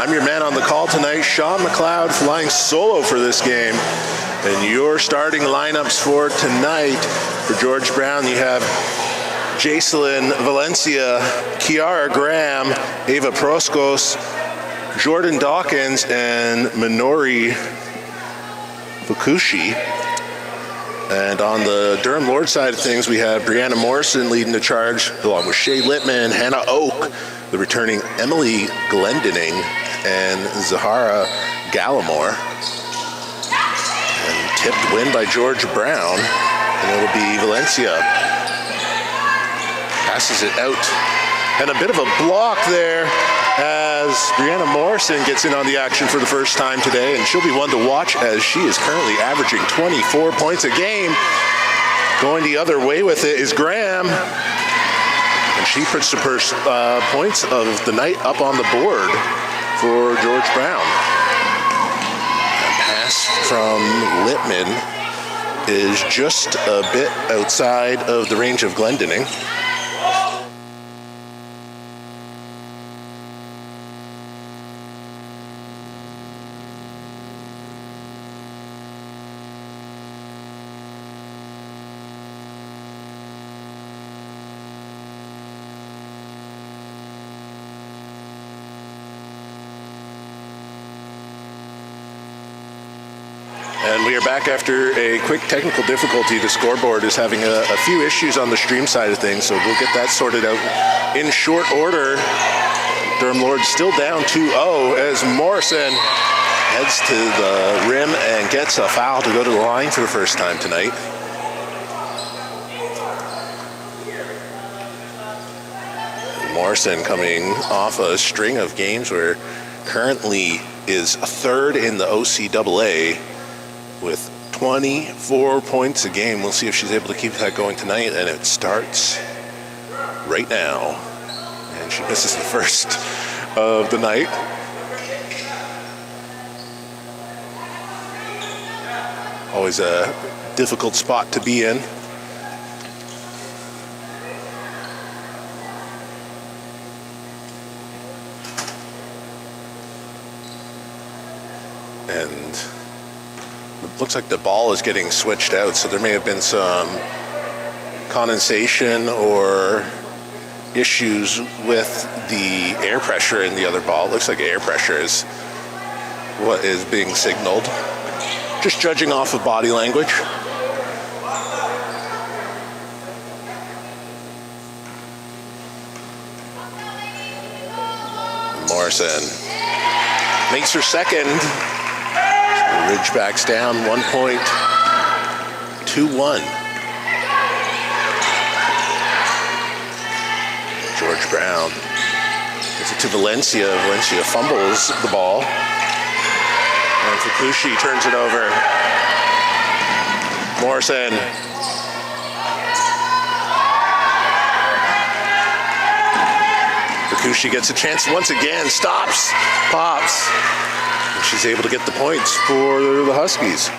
I'm your man on the call tonight, Sean McLeod, flying solo for this game. And your starting lineups for tonight, for George Brown, you have Jacelyn Valencia, Kiara Graham, Ava Proskos, Jordan Dawkins, and Minori Fukushi. And on the Durham Lord side of things, we have Brianna Morrison leading the charge, along with Shay Littman, Hannah Oak, the returning Emily Glendening, and Zahara Gallimore. And tipped win by George Brown, and it'll be Valencia. Passes it out. And a bit of a block there as Brianna Morrison gets in on the action for the first time today, and she'll be one to watch as she is currently averaging 24 points a game. Going the other way with it is Graham, and she puts the first points of the night up on the board for George Brown. A pass from Littman is just a bit outside of the range of Glendening. And we are back after a quick technical difficulty. The scoreboard is having a few issues on the stream side of things, so we'll get that sorted out in short order. Durham Lord still down 2-0 as Morrison heads to the rim and gets a foul to go to the line for the first time tonight. Morrison coming off a string of games where currently is third in the OCAA with 24 points a game. We'll see if she's able to keep that going tonight, and it starts right now. And she misses the first of the night. Always a difficult spot to be in. And it looks like the ball is getting switched out, so there may have been some condensation or issues with the air pressure in the other ball. It looks like air pressure is what is being signaled. Just judging off of body language. Morrison makes her second. Ridgebacks down 1.21. George Brown gives it to Valencia. Valencia fumbles the ball. And Fukushi turns it over. Morrison. Fukushi gets a chance once again. Stops. Pops. And she's able to get the points for the Huskies.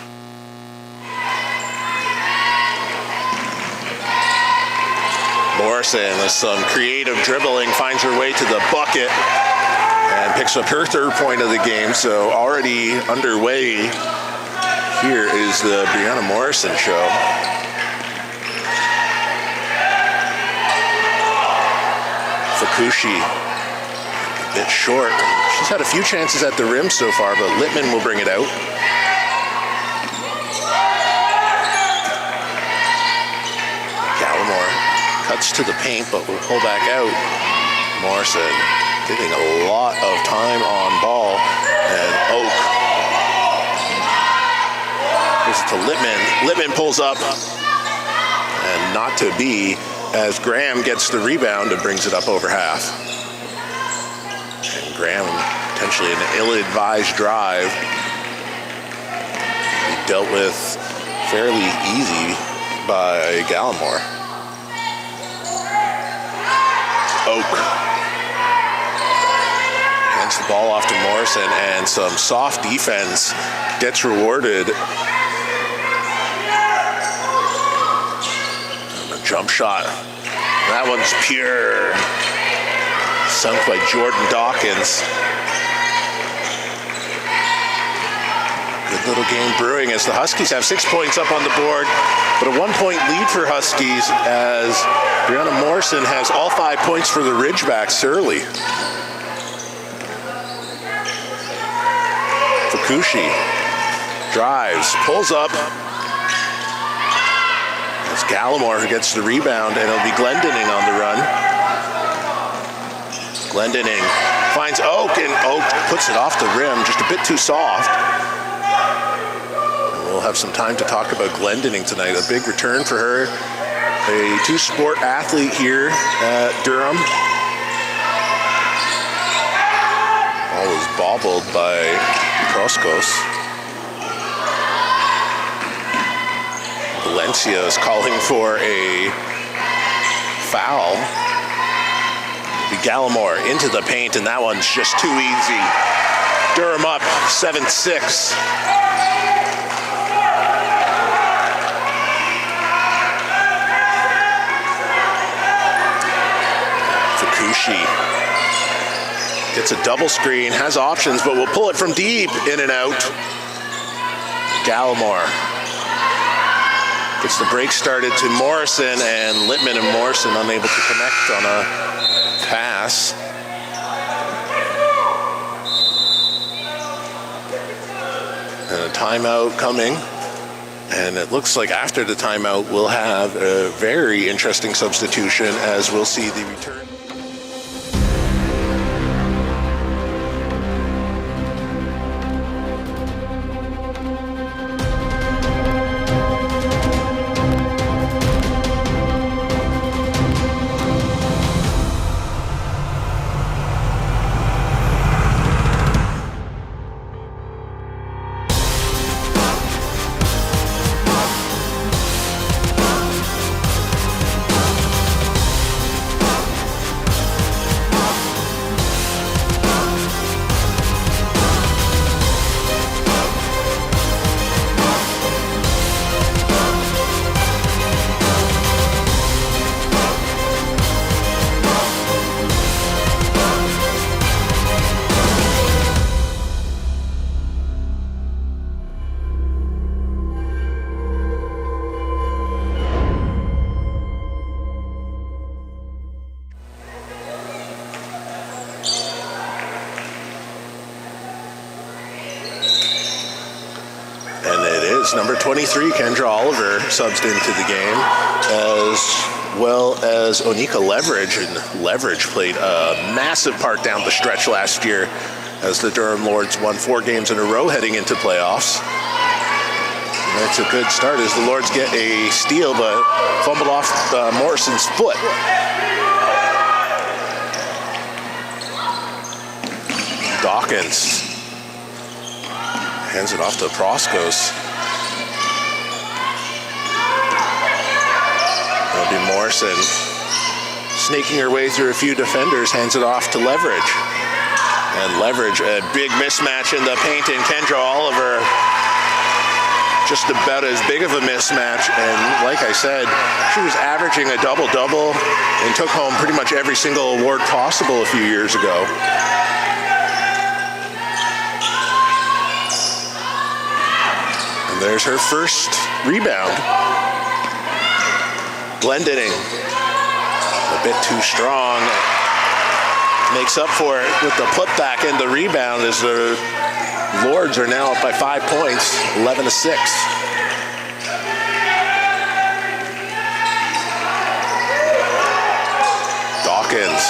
Morrison with some creative dribbling finds her way to the bucket and picks up her third point of the game. So already underway. Here is the Brianna Morrison show. Fukushi a bit short. She's had a few chances at the rim so far, but Littman will bring it out. Gallimore cuts to the paint, but will pull back out. Morrison getting a lot of time on ball, and Oak gives it to Littman. Littman pulls up, and not to be, as Graham gets the rebound and brings it up over half. And Graham, potentially an ill-advised drive, he dealt with fairly easy by Gallimore. Oak hands the ball off to Morrison, and some soft defense gets rewarded. Jump shot. That one's pure. Sunk by Jordan Dawkins. little game brewing as the Huskies have 6 points up on the board, but a 1-point lead for Huskies as Brianna Morrison has all 5 points for the Ridgebacks early. Fukushi drives, pulls up. It's Gallimore who gets the rebound, and it'll be Glendening on the run. Glendening finds Oak, and Oak puts it off the rim, just a bit too soft. And we'll have some time to talk about Glendening tonight. A big return for her. A two-sport athlete here at Durham. Ball is bobbled by Proskos. Valencia is calling for a foul. Gallimore into the paint, and that one's just too easy. Durham up 7-6. Fukushi gets a double screen, has options, but will pull it from deep, in and out. Gallimore gets the break started to Morrison, and Littman and Morrison unable to connect on a pass. And a timeout coming. And it looks like after the timeout, we'll have a very interesting substitution as we'll see the return. Number 23, Kendra Oliver, subbed into the game, as well as Onika Leverage. And Leverage played a massive part down the stretch last year as the Durham Lords won 4 games in a row heading into playoffs. And that's a good start as the Lords get a steal, but fumbled off Morrison's foot. Dawkins hands it off to Proskos. It'll be Morrison snaking her way through a few defenders, hands it off to Leverage. And Leverage, a big mismatch in the paint, and Kendra Oliver just about as big of a mismatch. And like I said, she was averaging a double-double and took home pretty much every single award possible a few years ago. And there's her first rebound. Glendening, a bit too strong, makes up for it with the putback and the rebound as the Lords are now up by 5 points, 11-6. Dawkins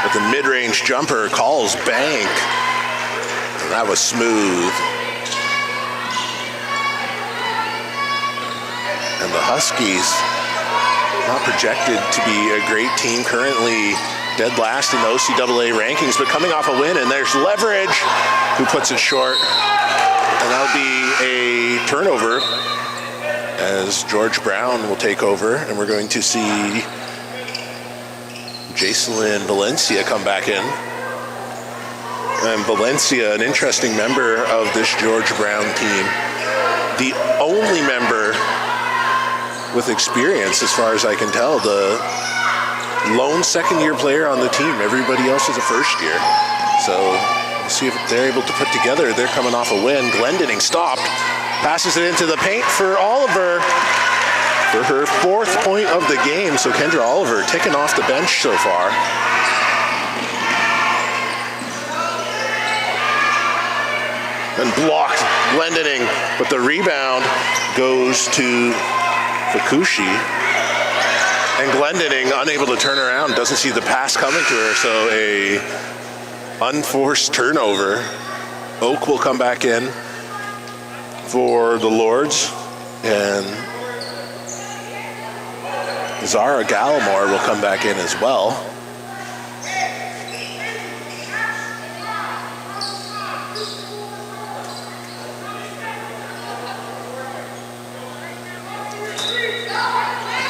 with the mid-range jumper, calls bank, and that was smooth. And the Huskies, not projected to be a great team, currently dead last in the OCAA rankings, but coming off a win, and there's Leverage who puts it short. And that'll be a turnover as George Brown will take over, and we're going to see Jacelyn Valencia come back in. And Valencia, an interesting member of this George Brown team, the only member with experience, as far as I can tell, the lone second-year player on the team. Everybody else is a first year. So we'll see if they're able to put together. They're coming off a win. Glendening stopped. Passes it into the paint for Oliver for her 4th point of the game. So Kendra Oliver ticking off the bench so far. And blocked Glendening, but the rebound goes to Fukushi. And Glendening unable to turn around, doesn't see the pass coming to her, so a unforced turnover. Oak will come back in for the Lords, and Zara Gallimore will come back in as well.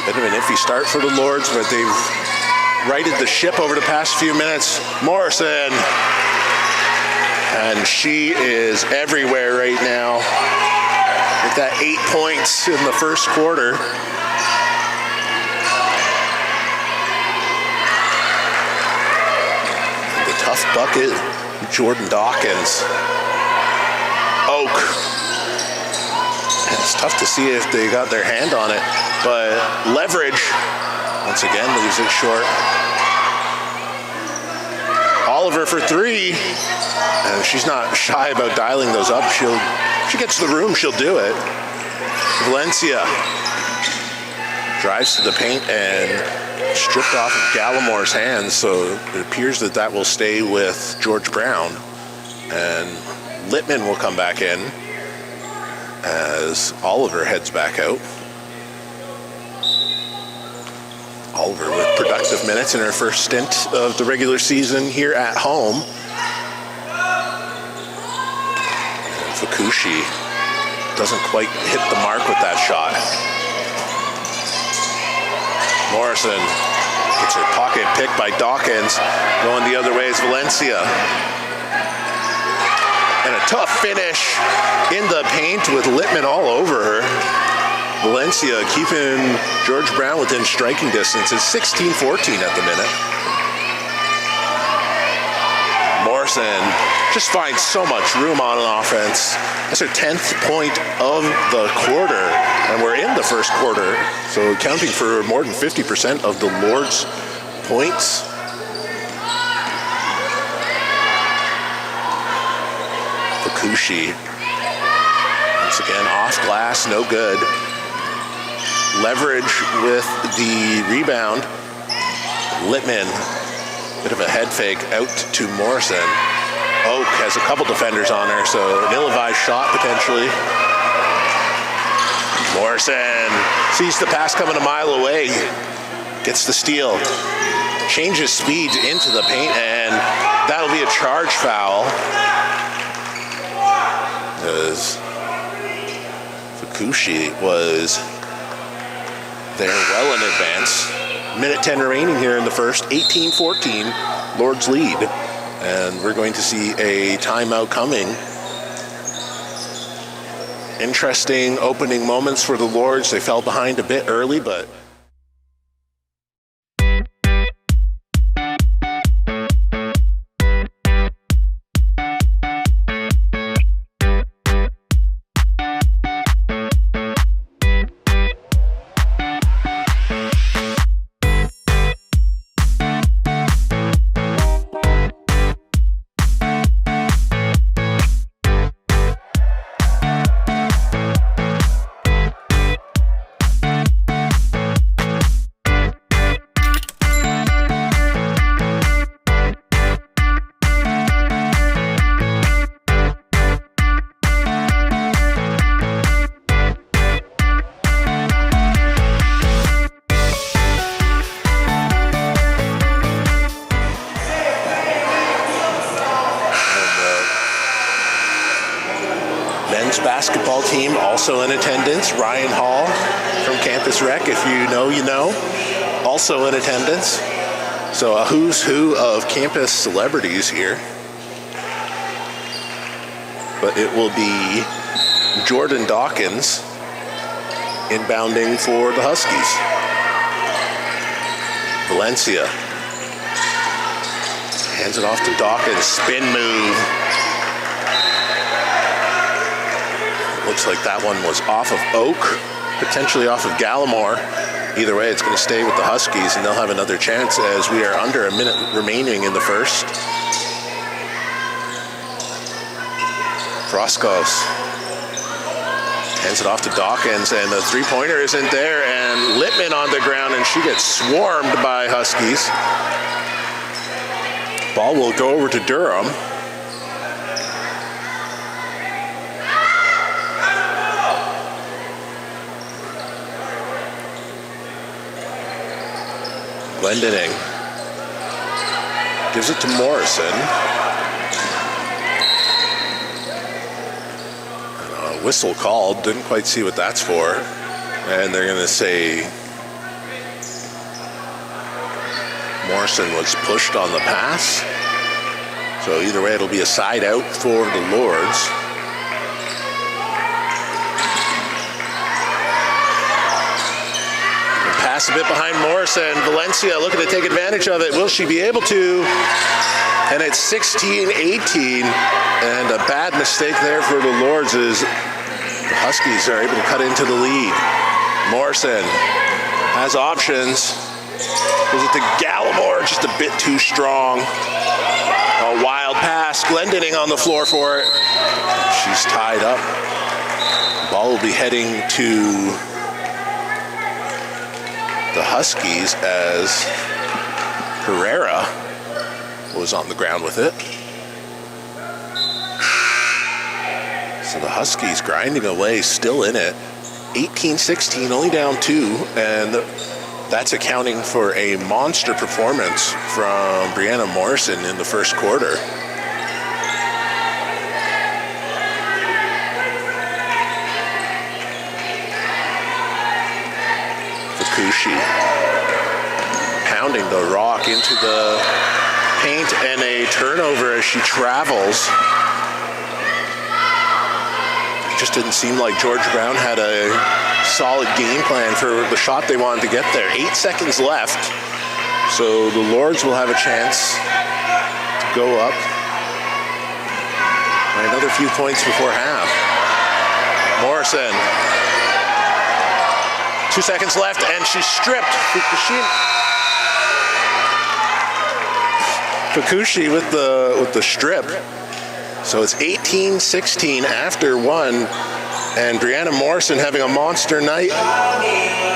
Bit of an iffy start for the Lords, but they've righted the ship over the past few minutes. Morrison, and she is everywhere right now with that 8 points in the first quarter. The tough bucket, Jordan Dawkins. Oak. It's tough to see if they got their hand on it, but Leverage, once again, leaves it short. Oliver for 3, and she's not shy about dialing those up. She gets the room, she'll do it. Valencia drives to the paint and stripped off of Gallimore's hands, so it appears that that will stay with George Brown. And Littman will come back in as Oliver heads back out. Oliver with productive minutes in her first stint of the regular season here at home. And Fukushi doesn't quite hit the mark with that shot. Morrison gets her pocket picked by Dawkins. Going the other way is Valencia. And a tough finish in the paint with Littman all over her. Valencia keeping George Brown within striking distance. It's 16-14 at the minute. Morrison just finds so much room on an offense. That's her 10th point of the quarter, and we're in the first quarter, so accounting for more than 50% of the Lords' points. Fukushi, once again off glass, no good. Leverage with the rebound. Littman, bit of a head fake out to Morrison. Oak has a couple defenders on her, so an ill-advised shot potentially. Morrison sees the pass coming a mile away, gets the steal, changes speed into the paint, and that'll be a charge foul. As Fukushi was there well in advance. Minute 10 remaining here in the first. 18-14, Lords lead. And we're going to see a timeout coming. Interesting opening moments for the Lords. They fell behind a bit early, but basketball team also in attendance. Ryan Hall from Campus Rec, if you know, you know, also in attendance. So a who's who of campus celebrities here. But it will be Jordan Dawkins inbounding for the Huskies. Valencia hands it off to Dawkins, spin move. looks like that one was off of Oak, potentially off of Gallimore. Either way, it's going to stay with the Huskies, and they'll have another chance as we are under a minute remaining in the first. Froskos hands it off to Dawkins, and the three-pointer isn't there, and Littman on the ground, and she gets swarmed by Huskies. Ball will go over to Durham. Glendening gives it to Morrison. Whistle called, didn't quite see what that's for. And they're going to say Morrison was pushed on the pass. So either way, it'll be a side out for the Lords. Pass a bit behind Morrison. Valencia looking to take advantage of it. Will she be able to? And it's 16-18. And a bad mistake there for the Lords as the Huskies are able to cut into the lead. Morrison has options. Gives it to Gallimore, just a bit too strong. A wild pass. Glendening on the floor for it. She's tied up. Ball will be heading to the Huskies as Herrera was on the ground with it. So the Huskies grinding away, still in it. 18-16, only down 2, and that's accounting for a monster performance from Brianna Morrison in the first quarter. Fukushi pounding the rock into the paint, and a turnover as she travels. It just didn't seem like George Brown had a solid game plan for the shot they wanted to get there. 8 seconds left, so the Lords will have a chance to go up by another few points before half. Morrison, 2 seconds left, and she's stripped. Fukushi with the strip. So it's 18-16 after 1, and Brianna Morrison having a monster night.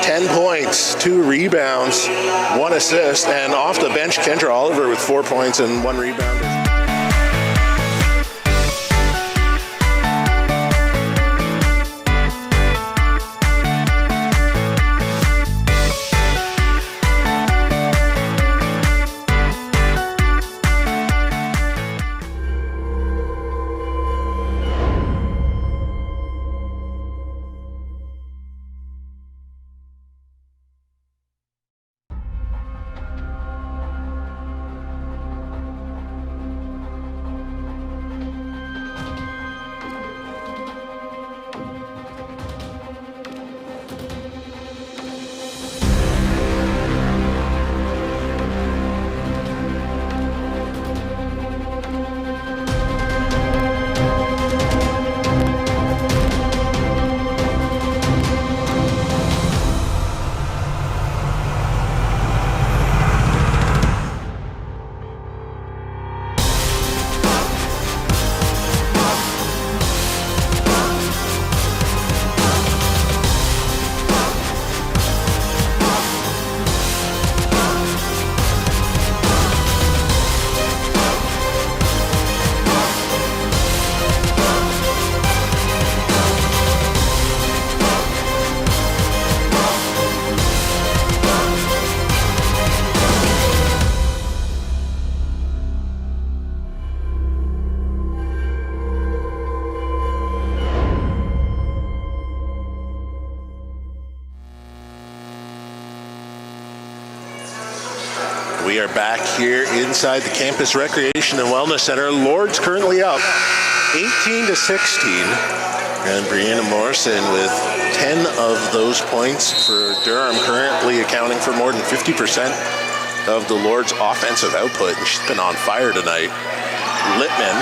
10 points, 2 rebounds, 1 assist, and off the bench, Kendra Oliver with 4 points and 1 rebound. We are back here inside the Campus Recreation and Wellness Center. Lords currently up 18-16, and Brianna Morrison with 10 of those points for Durham, currently accounting for more than 50% of the Lords' offensive output, and she's been on fire tonight. Littman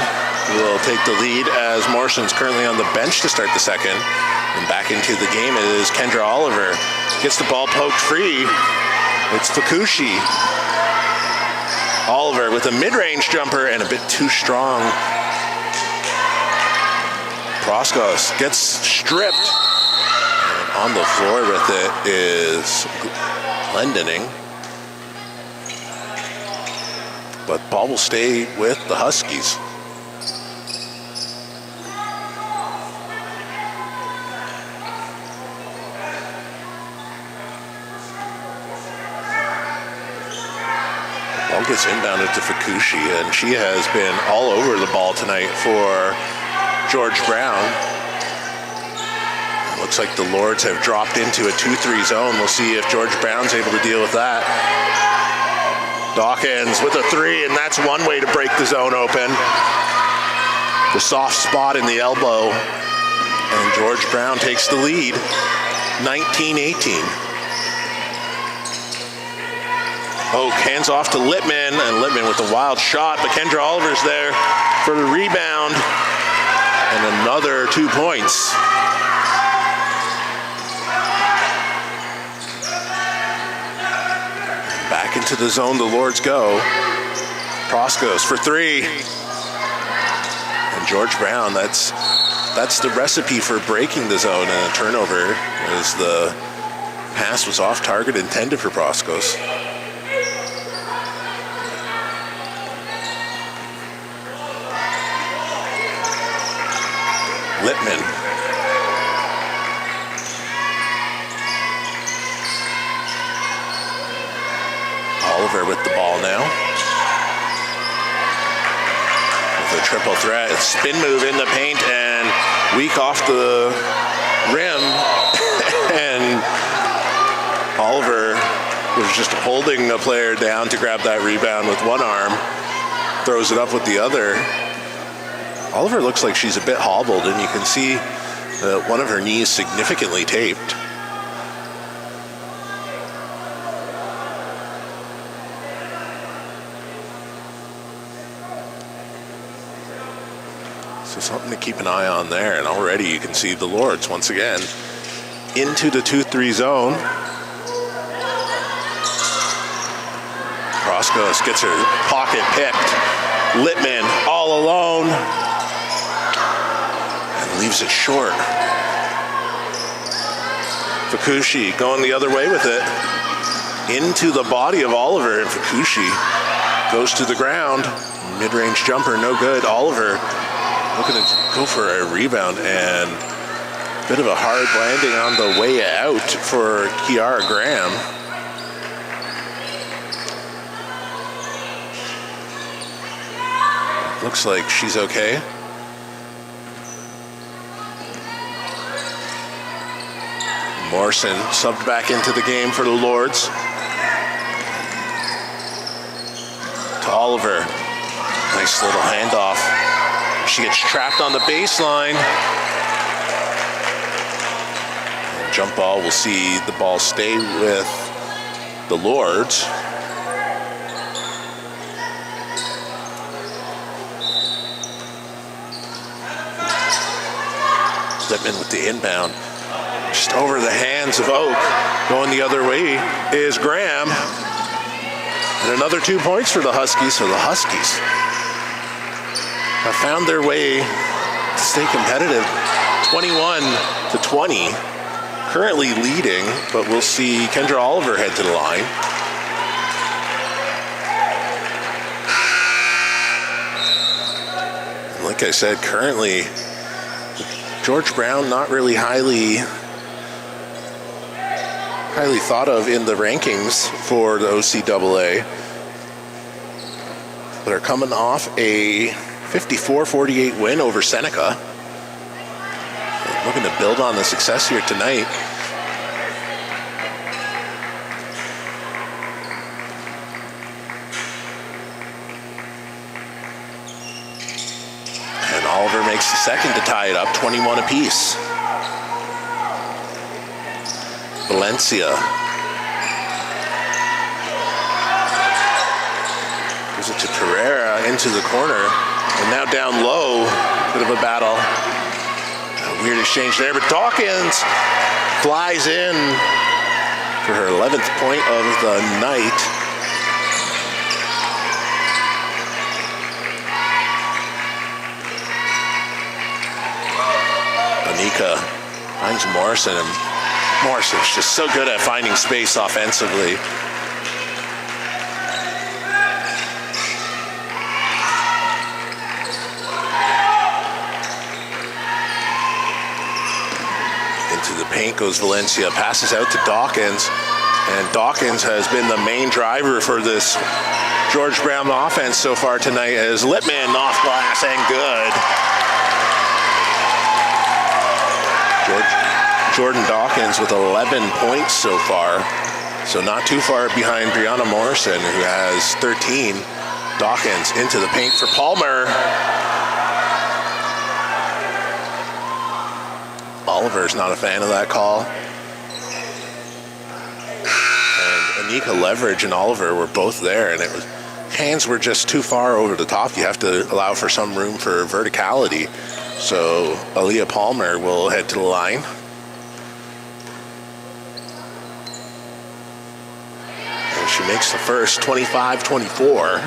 will take the lead as Morrison's currently on the bench to start the second. And back into the game is Kendra Oliver. Gets the ball poked free. It's Fukushi. Oliver with a mid-range jumper and a bit too strong. Proskos gets stripped. And on the floor with it is Glendening. But ball will stay with the Huskies. Ball gets inbounded to Fukushi, and she has been all over the ball tonight for George Brown. It looks like the Lords have dropped into a 2-3 zone. We'll see if George Brown's able to deal with that. Dawkins with a three, and that's one way to break the zone open. The soft spot in the elbow, and George Brown takes the lead, 19-18. Oak hands off to Littman, and Littman with a wild shot, but Kendra Oliver's there for the rebound, and another 2 points. Back into the zone the Lords go. Proskos for three. And George Brown, that's the recipe for breaking the zone and a turnover, as the pass was off target intended for Proskos. Littman. Oliver with the ball now. With a triple threat. Spin move in the paint and weak off the rim. And Oliver was just holding a player down to grab that rebound with one arm. Throws it up with the other. Oliver looks like she's a bit hobbled, and you can see one of her knees significantly taped. So something to keep an eye on there, and already you can see the Lords once again into the 2-3 zone. Proskos gets her pocket picked. Littman all alone and leaves it short. Fukushi going the other way with it into the body of Oliver, and Fukushi goes to the ground. Mid-range jumper, no good. Oliver looking to go for a rebound, and a bit of a hard landing on the way out for Kiara Graham. Looks like she's okay. Morrison subbed back into the game for the Lords. To Oliver. Nice little handoff. She gets trapped on the baseline. And jump ball, we'll see the ball stay with the Lords. Littman with the inbound. Just over the hands of Oak. Going the other way is Graham. And another 2 points for the Huskies. So the Huskies have found their way to stay competitive. 21-20. Currently leading, but we'll see Kendra Oliver head to the line. And like I said, currently George Brown not really highly thought of in the rankings for the OCAA, but are coming off a 54-48 win over Seneca. Looking to build on the success here tonight. And Oliver makes the second to tie it up, 21 apiece. Valencia gives it to Pereira into the corner. And now down low, bit of a battle. A weird exchange there, but Dawkins flies in for her 11th point of the night. Anika finds Morrison, and Morrison's just so good at finding space offensively. Into the paint goes Valencia, passes out to Dawkins, and Dawkins has been the main driver for this George Brown offense so far tonight, as Lippman off glass and good. Jordan Dawkins with 11 points so far, so not too far behind Brianna Morrison, who has 13. Dawkins into the paint for Palmer. Oliver's not a fan of that call. And Anika Leverage and Oliver were both there, and hands were just too far over the top. You have to allow for some room for verticality. So Aaliyah Palmer will head to the line. And she makes the first, 25-24.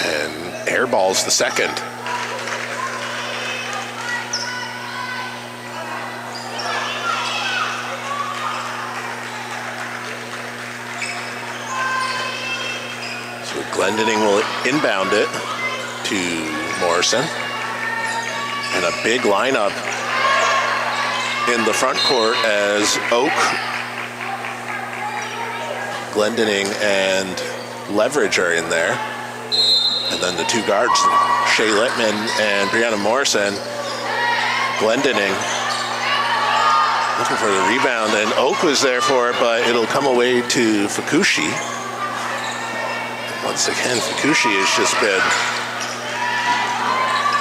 And airballs the second. Glendening will inbound it to Morrison. And a big lineup in the front court as Oak, Glendening, and Leverage are in there. And then the two guards, Shea Littman and Brianna Morrison. Glendening looking for the rebound, and Oak was there for it, but it'll come away to Fukushi. Once again, Fukushi has just been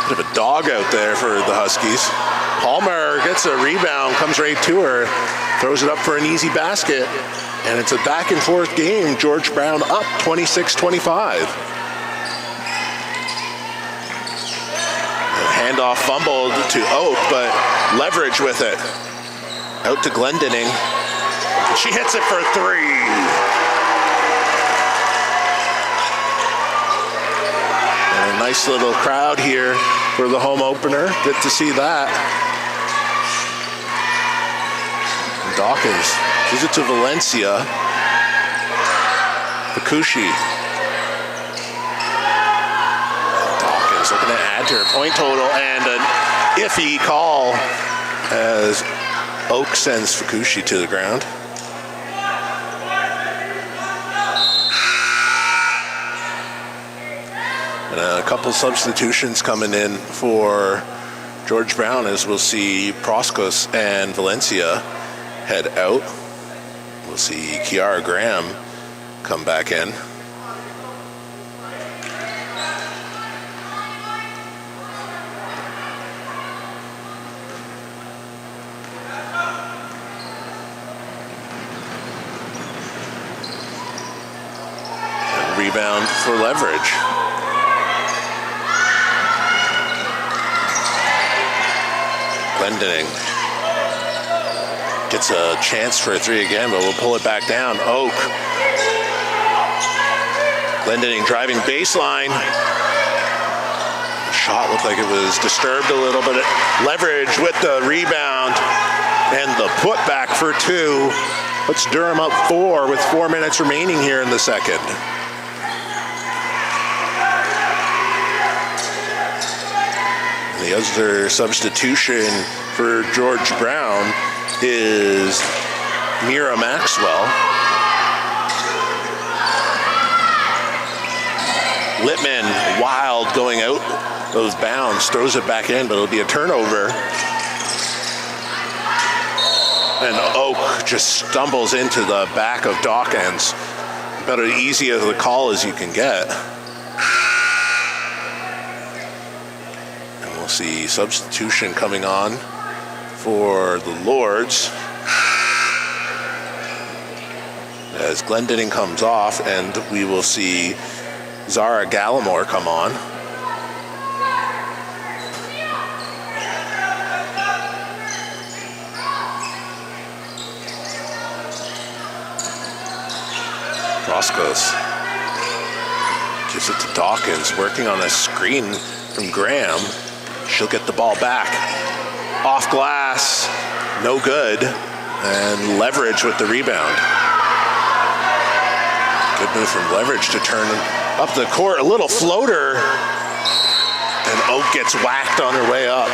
a bit of a dog out there for the Huskies. Palmer gets a rebound, comes right to her, throws it up for an easy basket, and it's a back and forth game. George Brown up 26-25. Handoff fumbled to Oak, but Leverage with it. Out to Glendening. She hits it for three. Nice little crowd here for the home opener. Good to see that. And Dawkins gives it to Valencia. Fukushi. Dawkins looking to add to her point total, and an iffy call as Oak sends Fukushi to the ground. And a couple substitutions coming in for George Brown, as we'll see Proskos and Valencia head out. We'll see Kiara Graham come back in. And rebound for Leverage. Glendening gets a chance for a three again, but we'll pull it back down. Oak. Glendening driving baseline. The shot looked like it was disturbed a little, but Leverage with the rebound and the putback for two. Puts Durham up 4 with 4 minutes remaining here in the second. The other substitution for George Brown is Mira Maxwell. Littman, wild, going out of bounds, throws it back in, but it'll be a turnover. And Oak just stumbles into the back of Dawkins. About as easy of a call as you can get. We'll see substitution coming on for the Lords. as Glendenning comes off, and we will see Zara Gallimore come on. Roscoe's gives it to Dawkins, working on a screen from Graham. She'll get the ball back. Off glass, no good, and Leverage with the rebound. Good move from Leverage to turn up the court. A little floater, and Oak gets whacked on her way up.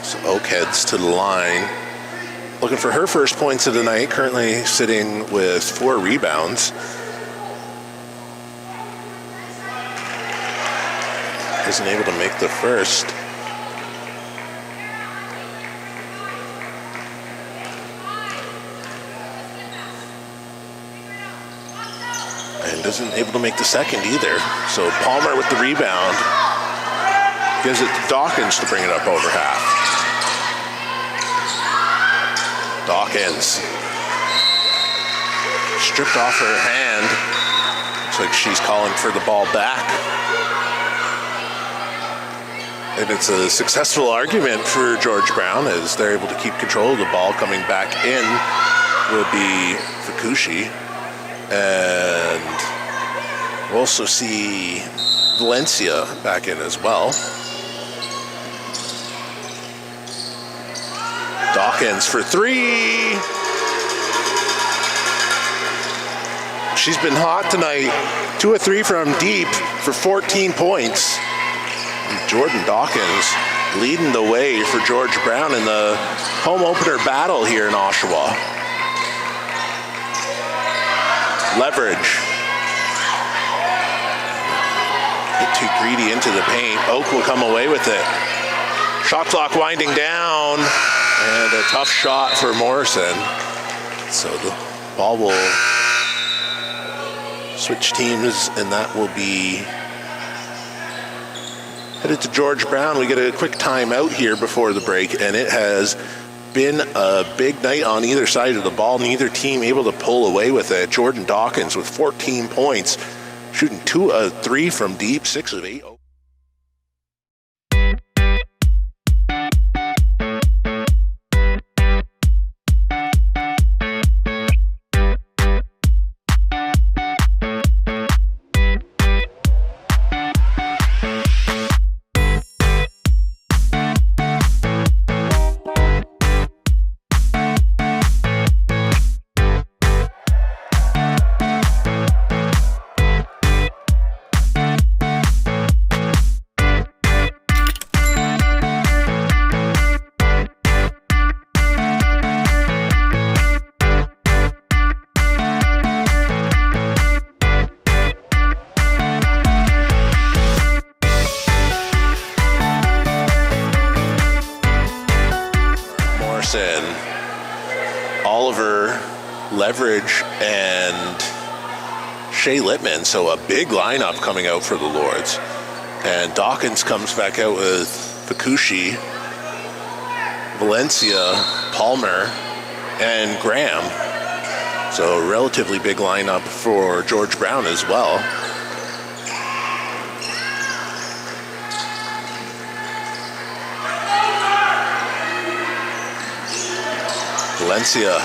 So Oak heads to the line, looking for her first points of the night, currently sitting with 4 rebounds. Isn't able to make the first. And isn't able to make the second either. So Palmer with the rebound. Gives it to Dawkins to bring it up over half. Dawkins. Stripped off her hand. Looks like she's calling for the ball back. And it's a successful argument for George Brown as they're able to keep control of the ball. Coming back in will be Fukushi. And we'll also see Valencia back in as well. Dawkins for 3. She's been hot tonight. 2 of 3 from deep for 14 points. Jordan Dawkins leading the way for George Brown in the home opener battle here in Oshawa. Leverage. Get too greedy into the paint. Oak will come away with it. Shot clock winding down, and a tough shot for Morrison. So the ball will switch teams, and that will be headed to George Brown. We get a quick timeout here before the break, and it has been a big night on either side of the ball. Neither team able to pull away with it. Jordan Dawkins with 14 points, shooting 2 of 3 from deep, 6 of 8. Oliver, Leverage, and Shea Littman. So a big lineup coming out for the Lords. And Dawkins comes back out with Fukushi, Valencia, Palmer, and Graham. So a relatively big lineup for George Brown as well. Valencia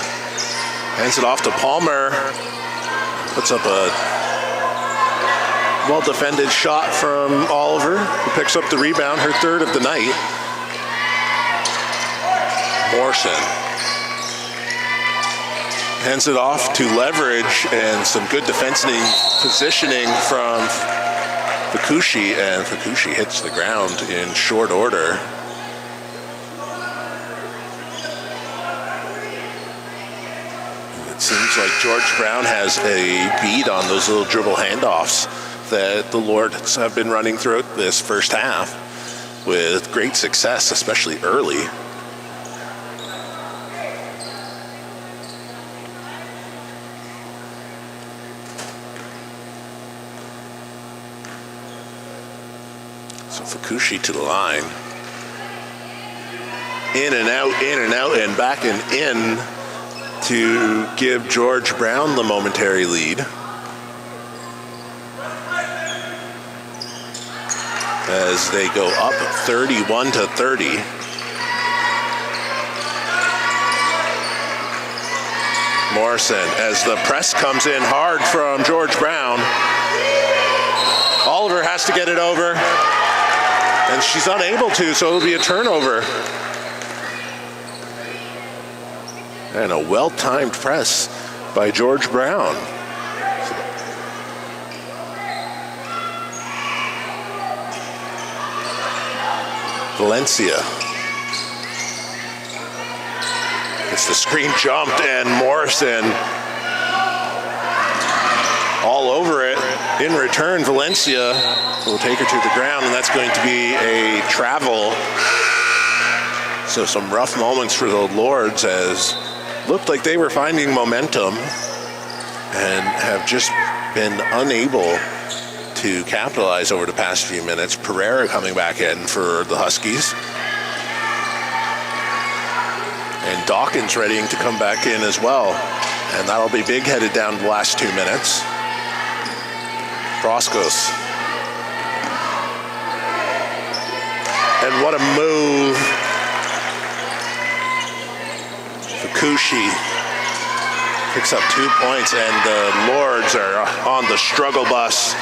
hands it off to Palmer. Puts up a well-defended shot from Oliver, who picks up the rebound, her third of the night. Morrison hands it off to Leverage, and some good defensive positioning from Fukushi, and Fukushi hits the ground in short order. It seems like George Brown has a bead on those little dribble handoffs that the Lords have been running throughout this first half with great success, especially early. So Fukushi to the line. In and out, and back and in to give George Brown the momentary lead. As they go up 31-30. Morrison, as the press comes in hard from George Brown. Oliver has to get it over, and she's unable to, so it'll be a turnover. And a well-timed press by George Brown. Valencia. It's the screen jumped, and Morrison all over it. In return, Valencia will take her to the ground, and that's going to be a travel. So some rough moments for the Lords, as looked like they were finding momentum and have just been unable to capitalize over the past few minutes. Pereira coming back in for the Huskies. And Dawkins readying to come back in as well. And that'll be big headed down the last 2 minutes. Broskos. And what a move. Fukushi picks up 2 points, and the Lords are on the struggle bus.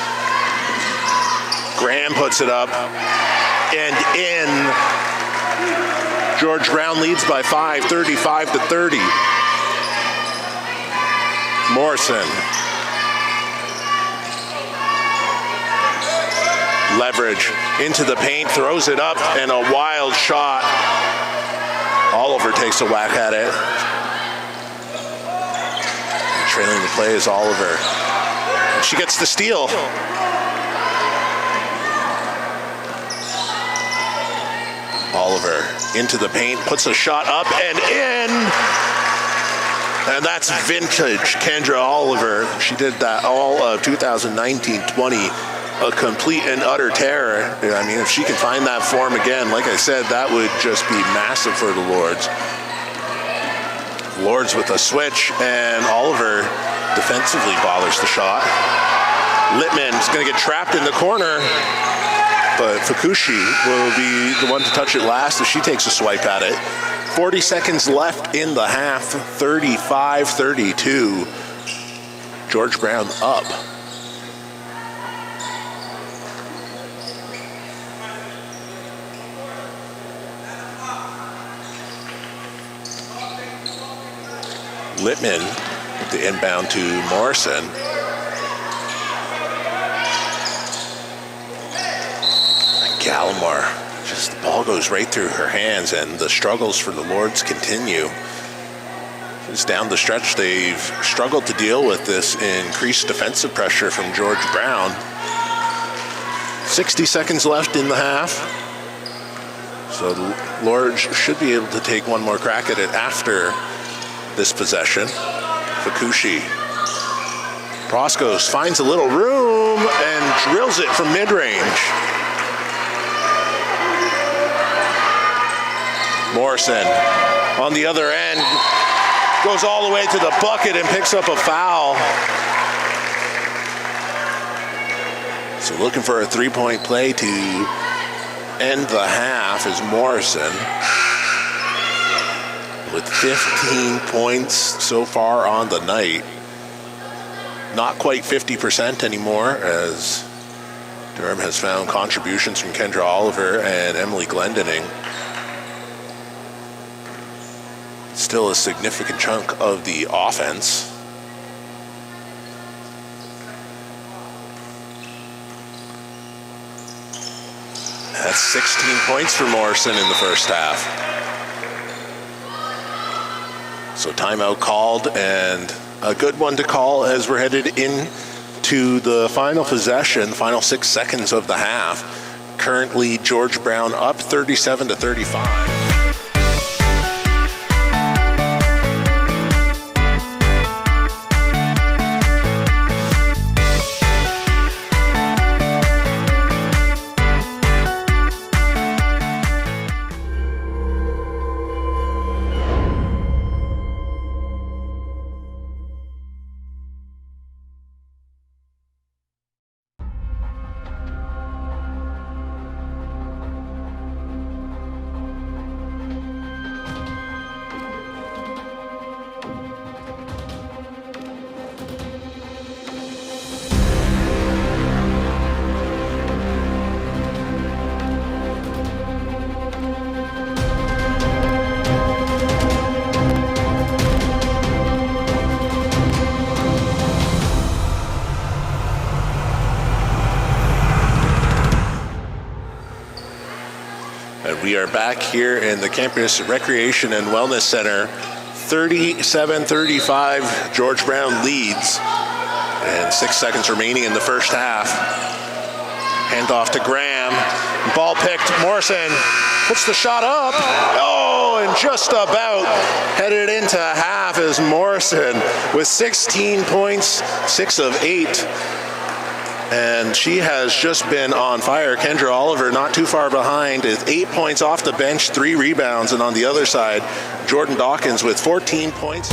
Graham puts it up and in. George Brown leads by 5, 35-30. Morrison. Leverage into the paint, throws it up, and a wild shot. Oliver takes a whack at it. And trailing the play is Oliver. And she gets the steal. Oliver into the paint, puts a shot up and in. And that's vintage Kendra Oliver. She did that all of 2019-20. A complete and utter terror. I mean, if she can find that form again, like I said, that would just be massive for the Lords. Lords with a switch, and Oliver defensively bothers the shot. Littman's going to get trapped in the corner, but Fukushi will be the one to touch it last as she takes a swipe at it. 40 seconds left in the half, 35-32. George Brown up. Littman with the inbound to Morrison. Gallimore, just the ball goes right through her hands, and the struggles for the Lords continue. Just down the stretch, they've struggled to deal with this increased defensive pressure from George Brown. 60 seconds left in the half. So the Lords should be able to take one more crack at it after this possession. Fukushi. Broskos finds a little room and drills it from mid-range. Morrison on the other end goes all the way to the bucket and picks up a foul. So looking for a three-point play to end the half is Morrison with 15 points so far on the night. Not quite 50% anymore, as Durham has found contributions from Kendra Oliver and Emily Glendening. Still a significant chunk of the offense. That's 16 points for Morrison in the first half. So timeout called, and a good one to call as we're headed into the final possession, final 6 seconds of the half. Currently, George Brown up 37-35. We are back here in the Campus Recreation and Wellness Center. 37-35, George Brown leads. And 6 seconds remaining in the first half. Hand off to Graham. Ball picked. Morrison puts the shot up. Oh, and just about headed into half is Morrison with 16 points, 6 of 8. And she has just been on fire. Kendra Oliver not too far behind with 8 points off the bench, 3 rebounds. And on the other side, Jordan Dawkins with 14 points.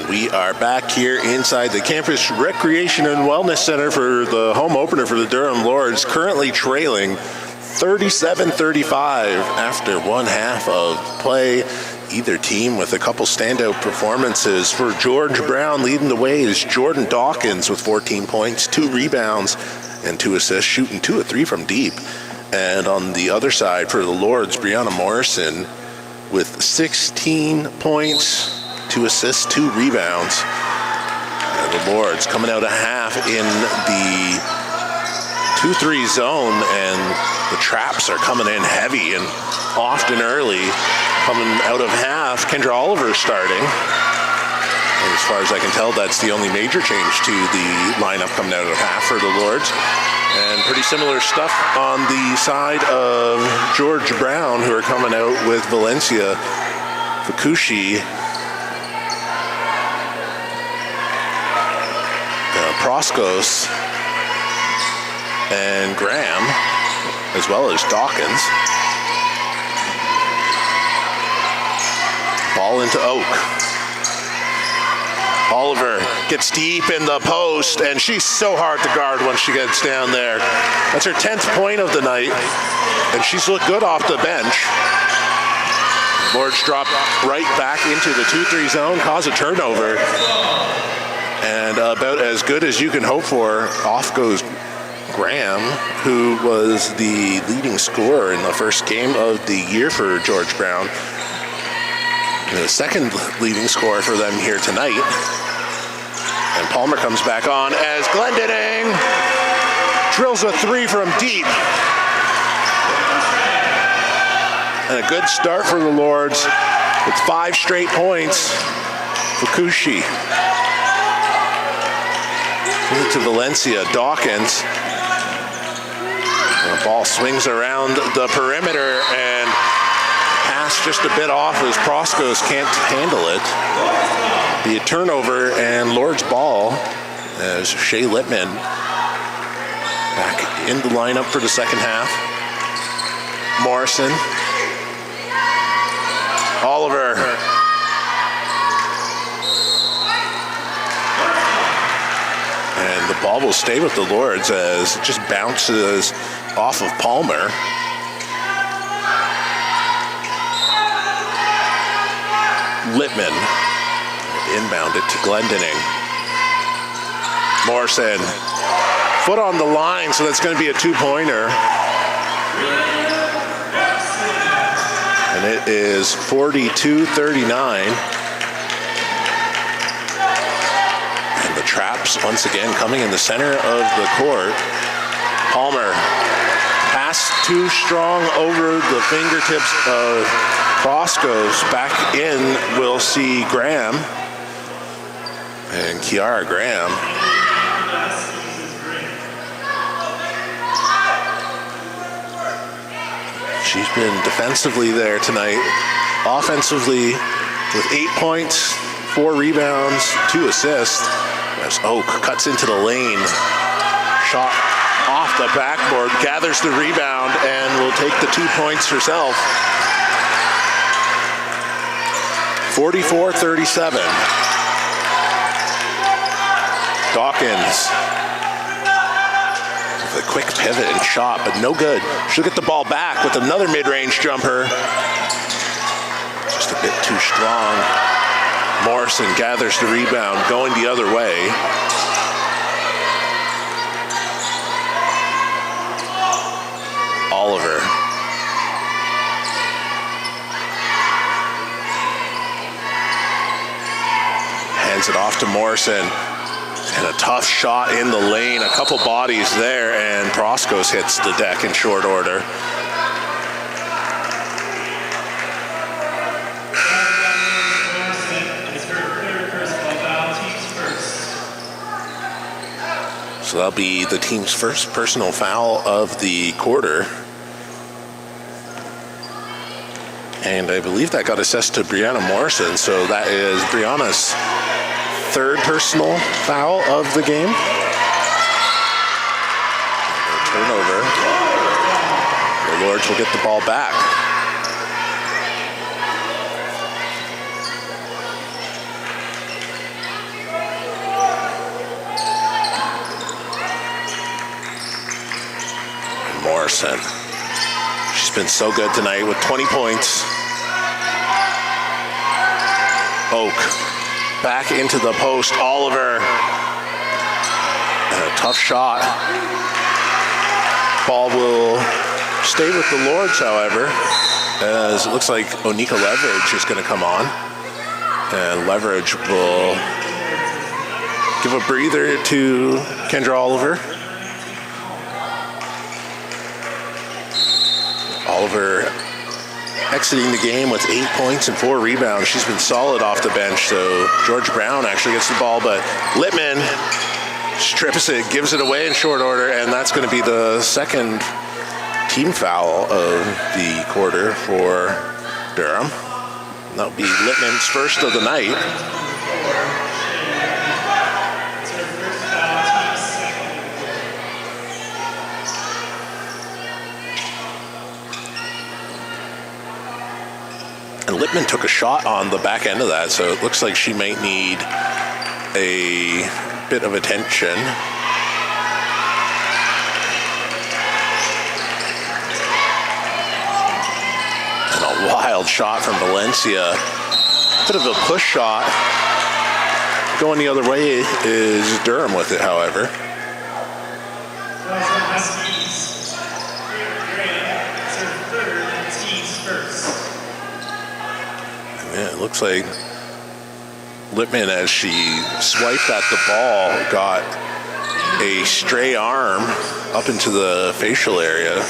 And we are back here inside the Campus Recreation and Wellness Center for the home opener for the Durham Lords, currently trailing 37-35 after one half of play. Either team with a couple standout performances. For George Brown, leading the way is Jordan Dawkins with 14 points, 2 rebounds, and 2 assists, shooting 2 of 3 from deep. And on the other side for the Lords, Brianna Morrison with 16 points, 2 assists, 2 rebounds. And the Lords coming out a half in the 2-3 zone, and the traps are coming in heavy and often early. Coming out of half, Kendra Oliver starting. And as far as I can tell, that's the only major change to the lineup coming out of half for the Lords. And pretty similar stuff on the side of George Brown, who are coming out with Valencia, Fukushi, Proskos, and Graham, as well as Dawkins. Ball into Oak. Oliver gets deep in the post, and she's so hard to guard once she gets down there. That's her 10th point of the night, and she's looked good off the bench. Lords drop right back into the 2-3 zone, cause a turnover, and about as good as you can hope for. Off goes Graham, who was the leading scorer in the first game of the year for George Brown. The second leading scorer for them here tonight. And Palmer comes back on as Glendinning drills a 3 from deep. And a good start for the Lords with 5 straight points. Fukushi. To Valencia, Dawkins. And the ball swings around the perimeter, and pass just a bit off as Proskos can't handle it. Be a turnover and Lord's ball as Shea Littman back in the lineup for the second half. Morrison. Oliver. And the ball will stay with the Lords as it just bounces off of Palmer. Littman inbound it to Glendinning. Morrison, foot on the line, so that's going to be a 2-pointer. And it is 42-39. And the traps once again coming in the center of the court. Palmer, pass too strong over the fingertips of Proskos. Back in, we'll see Graham and Kiara Graham. She's been defensively there tonight. Offensively with 8 points, 4 rebounds, 2 assists. As Oak cuts into the lane. Shot off the backboard, gathers the rebound, and will take the 2 points herself. 44-37. Dawkins with a quick pivot and shot, but no good. She'll get the ball back with another mid-range jumper. Just a bit too strong. Morrison gathers the rebound, going the other way. Oliver. Hands it off to Morrison. And a tough shot in the lane. A couple bodies there, and Proskos hits the deck in short order. So that'll be the team's first personal foul of the quarter. And I believe that got assessed to Brianna Morrison, so that is Brianna's third personal foul of the game. Turnover. The Lords will get the ball back. Morrison. She's been so good tonight with 20 points. Oak back into the post. Oliver. And a tough shot. Ball will stay with the Lords, however, as it looks like Onika Leverage is going to come on. And Leverage will give a breather to Kendra Oliver. Oliver exiting the game with 8 points and 4 rebounds. She's been solid off the bench, so George Brown actually gets the ball, but Littman strips it, gives it away in short order, and that's going to be the second team foul of the quarter for Durham. That'll be Littman's first of the night. And Littman took a shot on the back end of that, so it looks like she might need a bit of attention. And a wild shot from Valencia. Bit of a push shot. Going the other way is Durham with it, however. Yeah, it looks like Littman, as she swiped at the ball, got a stray arm up into the facial area.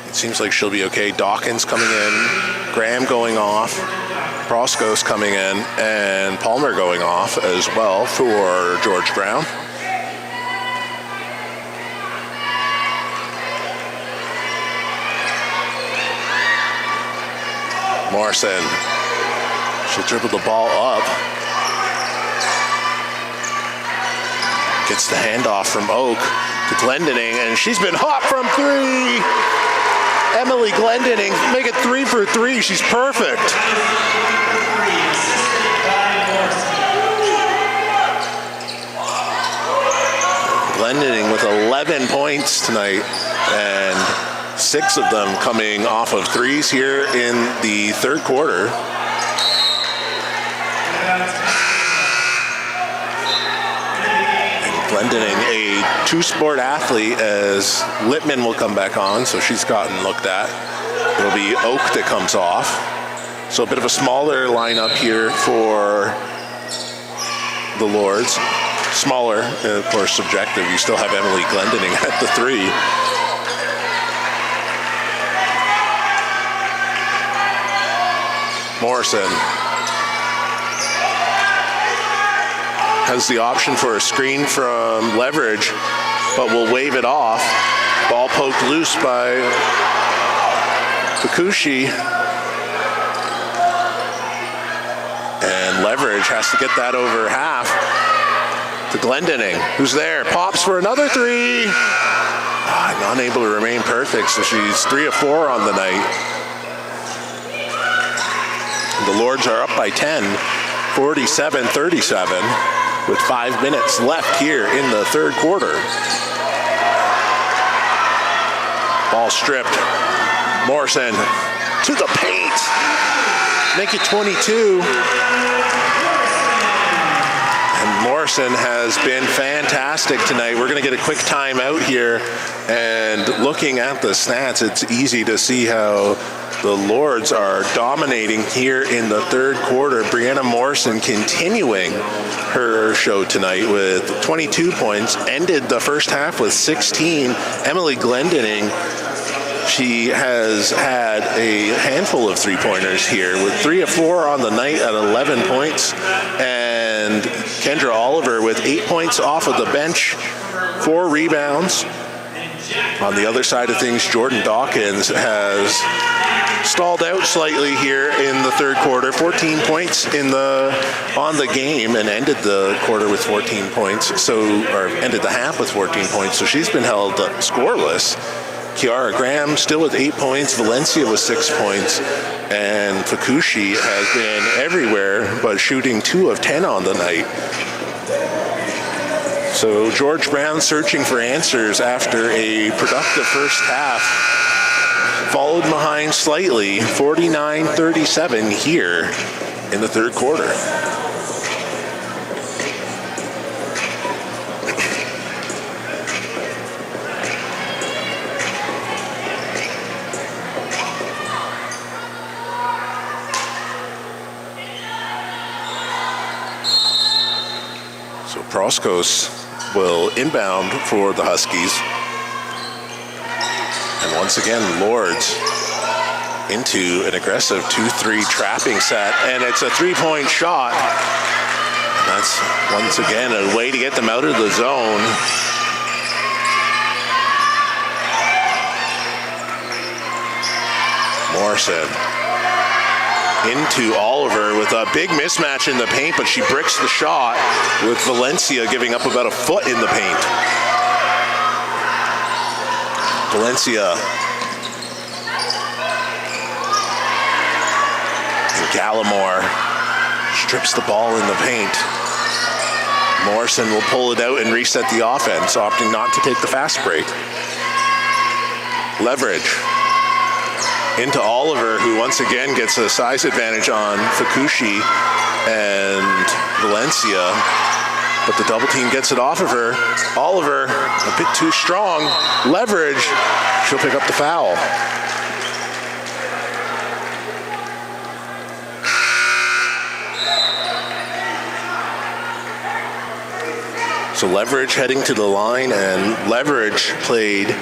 It seems like she'll be okay. Dawkins coming in, Graham going off, Proskos coming in, and Palmer going off as well for George Brown. Morrison, she'll dribble the ball up. Gets the handoff from Oak to Glendening, and she's been hot from three. Emily Glendening, make it 3 for 3. She's perfect. Glendening with 11 points tonight, and 6 of them coming off of threes here in the third quarter. And Glendening, a two-sport athlete, as Littman will come back on, so she's gotten looked at. It'll be Oak that comes off. So a bit of a smaller lineup here for the Lords. Smaller, of course, subjective. You still have Emily Glendening at the 3. Morrison has the option for a screen from Leverage, but will wave it off. Ball poked loose by Fukushi. And Leverage has to get that over half to Glendening, who's there. Pops for another 3. Unable to remain perfect, so she's 3 of 4 on the night. The Lords are up by 10, 47-37, with 5 minutes left here in the third quarter. Ball stripped. Morrison to the paint. Make it 22. And Morrison has been fantastic tonight. We're going to get a quick timeout here. And looking at the stats, it's easy to see how the Lords are dominating here in the third quarter. Brianna Morrison continuing her show tonight with 22 points, ended the first half with 16. Emily Glendening, she has had a handful of three-pointers here with 3 of 4 on the night at 11 points. And Kendra Oliver with 8 points off of the bench, 4 rebounds. On the other side of things, Jordan Dawkins has stalled out slightly here in the third quarter. 14 points on the game, and ended the quarter with 14 points. Or ended the half with 14 points. So she's been held scoreless. Kiara Graham still with 8 points. Valencia with 6 points. And Fukushi has been everywhere, but shooting 2 of 10 on the night. So George Brown searching for answers after a productive first half. Followed behind slightly, 49-37 here in the third quarter. So Proskos will inbound for the Huskies. And once again, Lords into an aggressive 2-3 trapping set, and it's a three-point shot. That's once again a way to get them out of the zone. Morrison into Oliver with a big mismatch in the paint, but she bricks the shot with Valencia giving up about a foot in the paint. Valencia and Gallimore strips the ball in the paint. Morrison will pull it out and reset the offense, opting not to take the fast break. Leverage into Oliver, who once again gets a size advantage on Fukushi and Valencia, but the double team gets it off of her. Oliver, a bit too strong. Leverage, she'll pick up the foul. So Leverage heading to the line, and Leverage played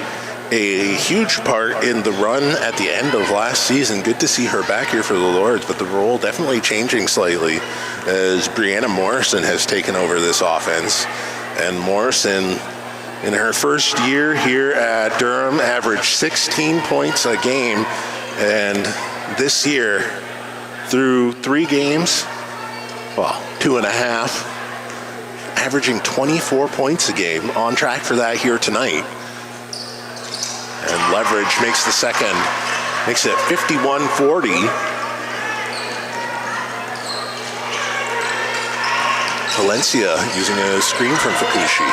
a huge part in the run at the end of last season. Good to see her back here for the Lords, but the role definitely changing slightly as Brianna Morrison has taken over this offense. And Morrison, in her first year here at Durham, averaged 16 points a game. And this year, through 3 games, well, 2.5, averaging 24 points a game, on track for that here tonight. And Leverage makes the second, makes it 51-40. Valencia using a screen from Fukushi.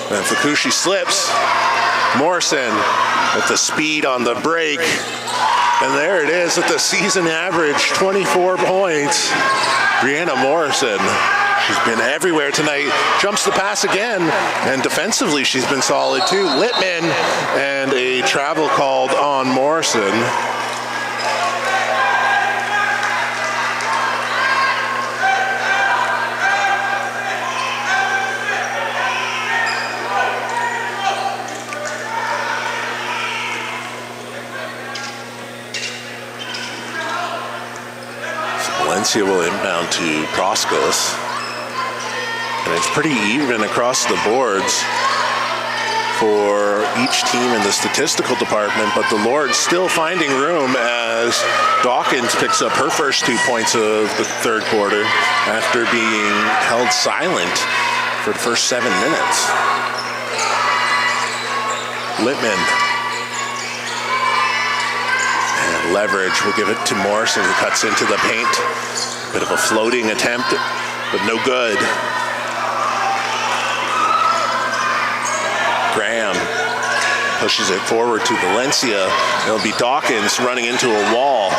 And Fukushi slips. Morrison with the speed on the break. And there it is at the season average, 24 points. Brianna Morrison. She's been everywhere tonight. Jumps the pass again. And defensively, she's been solid too. Littman and a travel called on Morrison. So Valencia will inbound to Proskos. And it's pretty even across the boards for each team in the statistical department, but the Lords still finding room as Dawkins picks up her first 2 points of the third quarter after being held silent for the first 7 minutes. Littman. And Leverage will give it to Morrison, who cuts into the paint. Bit of a floating attempt, but no good. Graham pushes it forward to Valencia. It'll be Dawkins running into a wall.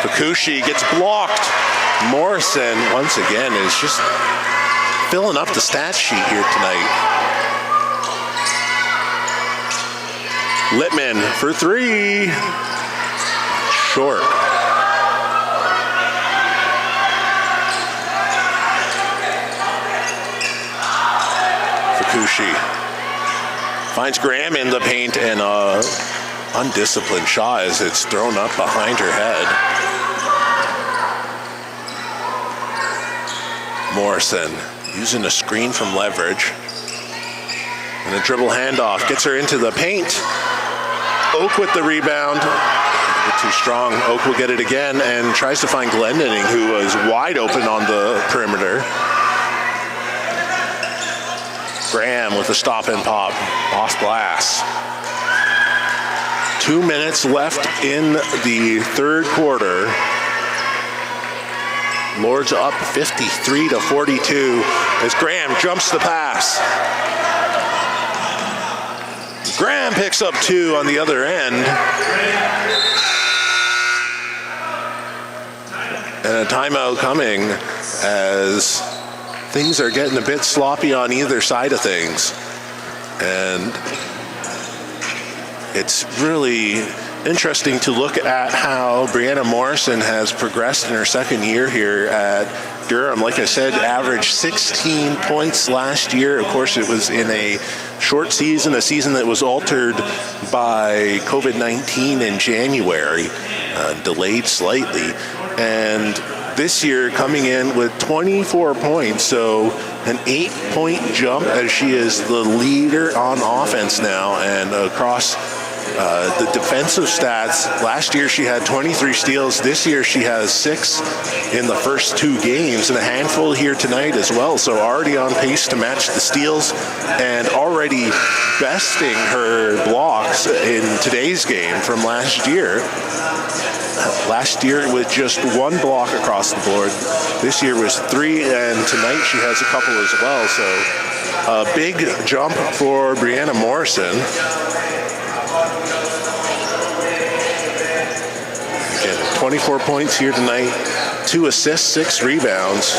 Fukushi gets blocked. Morrison, once again, is just filling up the stat sheet here tonight. Littman for 3. Short. Fukushi finds Graham in the paint, and a undisciplined shot as it's thrown up behind her head. Morrison using a screen from Leverage. And a dribble handoff gets her into the paint. Oak with the rebound. A bit too strong. Oak will get it again and tries to find Glendening, who was wide open on the perimeter. Graham with a stop and pop off glass. 2 minutes left in the third quarter. Lords up 53-42 as Graham jumps the pass. Graham picks up 2 on the other end. And a timeout coming as things are getting a bit sloppy on either side of things. And it's really interesting to look at how Brianna Morrison has progressed in her second year here at Durham. Like I said, averaged 16 points last year. Of course, it was in a short season, a season that was altered by COVID-19 in January, delayed slightly. And this year coming in with 24 points, so an 8-point jump as she is the leader on offense now. And across the defensive stats, last year she had 23 steals. This year she has 6 in the first 2 games and a handful here tonight as well. So already on pace to match the steals and already besting her blocks in today's game from last year. Last year with just 1 block across the board. This year was 3, and tonight she has a couple as well. So a big jump for Brianna Morrison. Again, 24 points here tonight, 2 assists, 6 rebounds.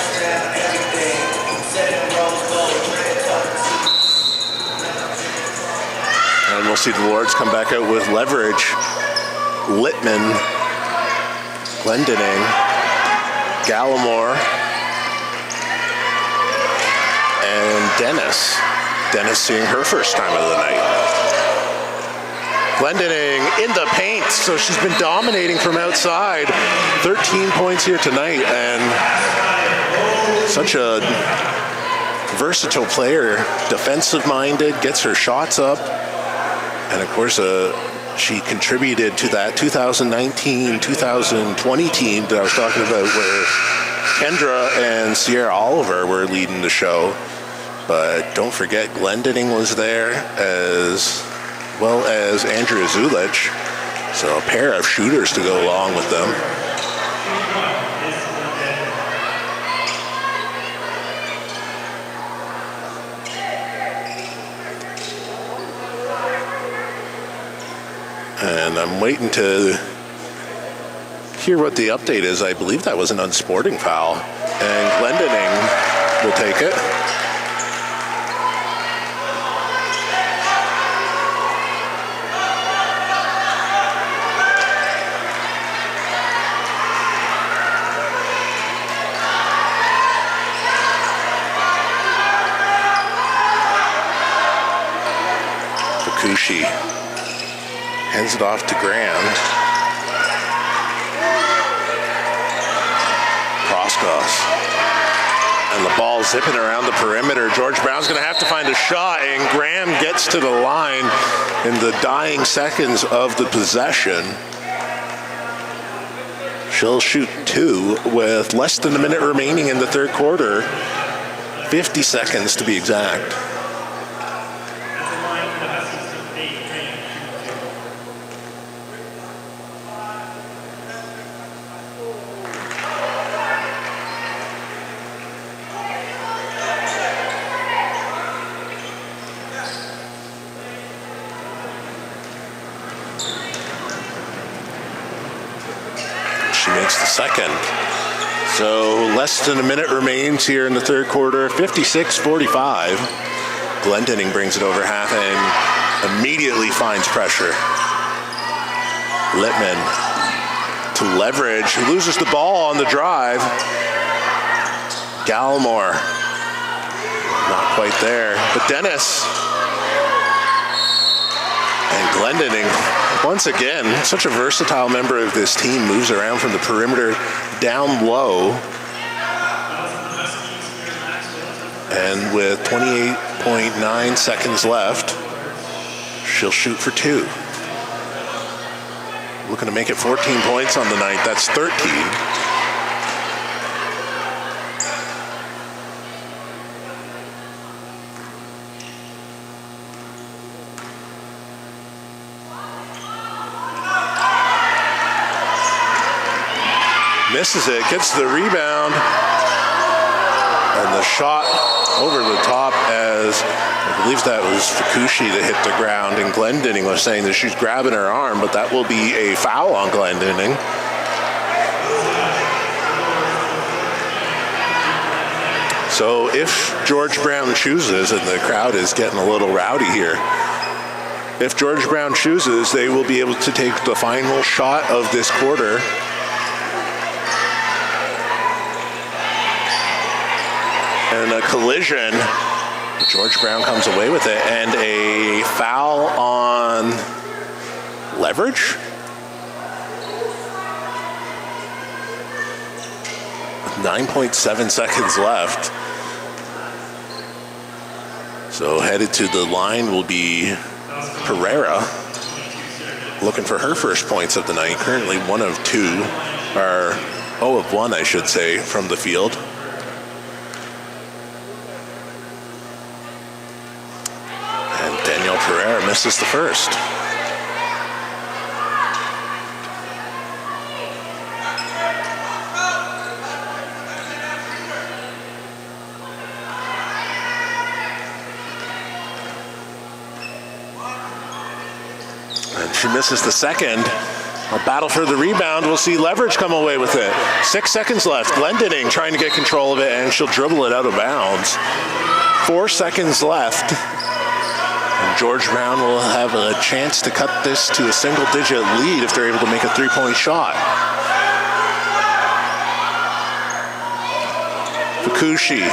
And we'll see the Lords come back out with leverage. Littman, Glendening, Gallimore, and Dennis. Dennis seeing her first time of the night. Glendening in the paint, so she's been dominating from outside. 13 points here tonight, and such a versatile player. Defensive-minded, gets her shots up, and of course, she contributed to that 2019-2020 team that I was talking about where Kendra and Sierra Oliver were leading the show. But don't forget, Glendening was there as well as Andrea Zulich. So a pair of shooters to go along with them. And I'm waiting to hear what the update is. I believe that was an unsporting foul. And Glendening will take it. Fukushi hands it off to Graham. Proskos. And the ball zipping around the perimeter. George Brown's going to have to find a shot, and Graham gets to the line in the dying seconds of the possession. She'll shoot 2 with less than a minute remaining in the third quarter. 50 seconds to be exact. She makes the second. So less than a minute remains here in the third quarter, 56-45. Glendening brings it over half and immediately finds pressure. Littman to leverage, loses the ball on the drive. Gallimore, not quite there, but Dennis. And Glendening, once again, such a versatile member of this team, moves around from the perimeter down low. And with 28.9 seconds left, she'll shoot for 2. Looking to make it 14 points on the night. That's 13. misses it, gets the rebound, and the shot over the top as I believe that was Fukushi that hit the ground, and Glendinning was saying that she's grabbing her arm, but that will be a foul on Glendinning. So if George Brown chooses, and the crowd is getting a little rowdy here, if George Brown chooses, they will be able to take the final shot of this quarter. And a collision, George Brown comes away with it, and a foul on Leverage. 9.7 seconds left. So headed to the line will be Pereira, looking for her first points of the night. Currently 1 of 2, or 0 of 1, I should say, from the field. Pereira misses the first. And she misses the second. A battle for the rebound. We'll see Leverage come away with it. 6 seconds left. Glendinning trying to get control of it, and she'll dribble it out of bounds. 4 seconds left. And George Brown will have a chance to cut this to a single-digit lead if they're able to make a three-point shot. Fukushi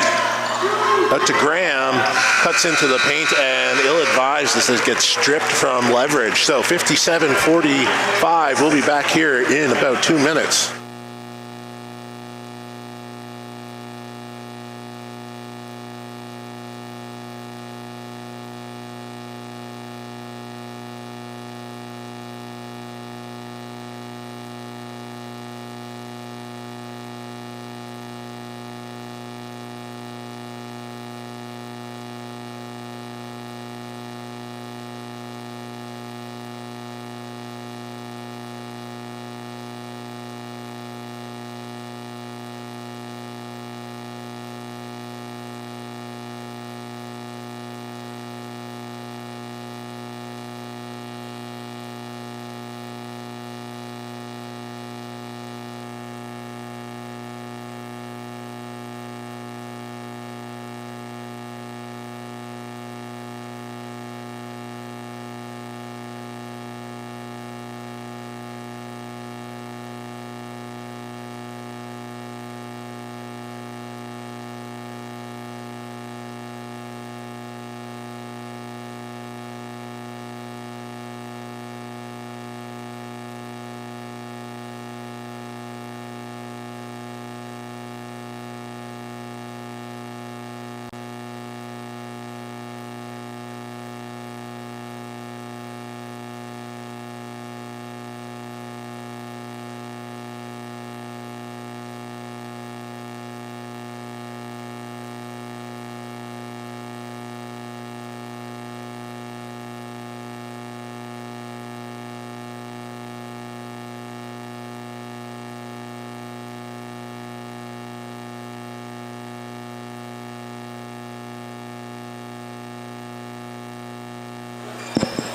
out to Graham, cuts into the paint, and ill-advised as it gets stripped from Leverage. So 57-45, we'll be back here in about 2 minutes.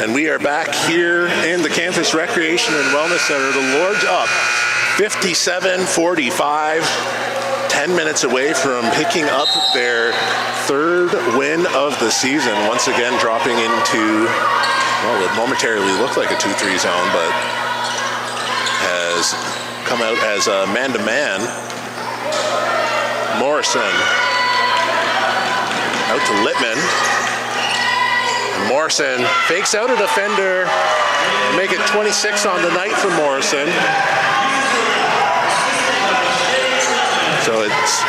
And we are back here in the Campus Recreation and Wellness Center. The Lords up 57-45, 10 minutes away from picking up their third win of the season. Once again dropping into, well, it momentarily looked like a 2-3 zone, but has come out as a man-to-man. Morrison out to Littman. Morrison fakes out a defender, make it 26 on the night for Morrison. So it's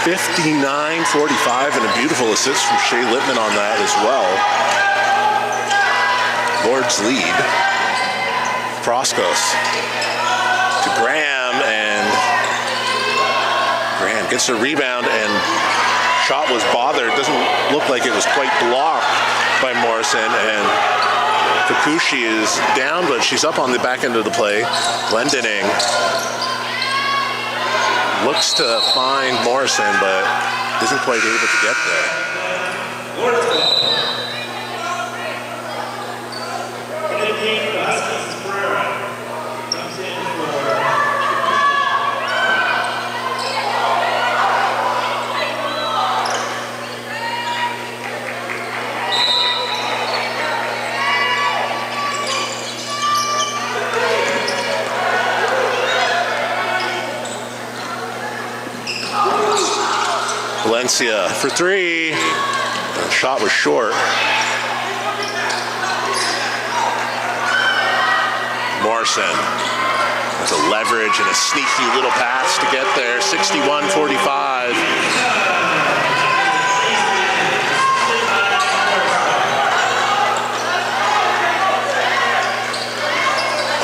59-45 and a beautiful assist from Shea Littman on that as well. Lords lead. Proskos to Graham, and Graham gets a rebound, and shot was bothered. Doesn't look like it was quite blocked by Morrison, and Fukushi is down, but she's up on the back end of the play. Glendinning Looks to find Morrison, but isn't quite able to get there. Valencia for three. The shot was short. Morrison with a leverage and a sneaky little pass to get there. 61-45.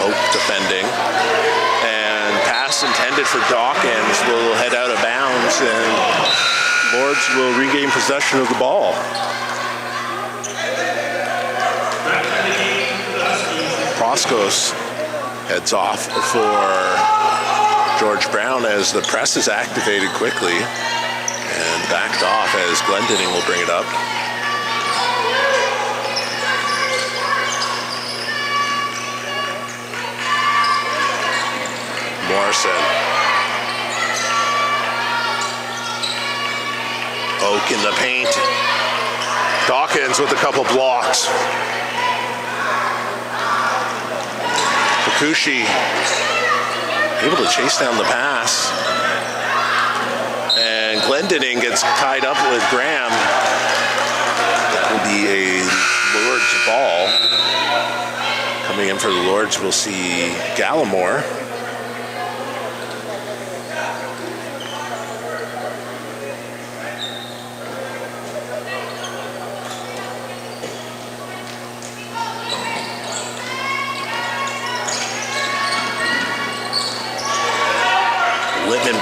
Oak defending. And pass intended for Dawkins will head out of bounds, and Lords will regain possession of the ball. Proskos heads off for George Brown as the press is activated quickly and backed off as Glendening will bring it up. Morrison. Oak in the paint. Dawkins with a couple blocks. Fukushi able to chase down the pass. And Glendening gets tied up with Graham. That will be a Lords ball. Coming in for the Lords, we'll see Gallimore.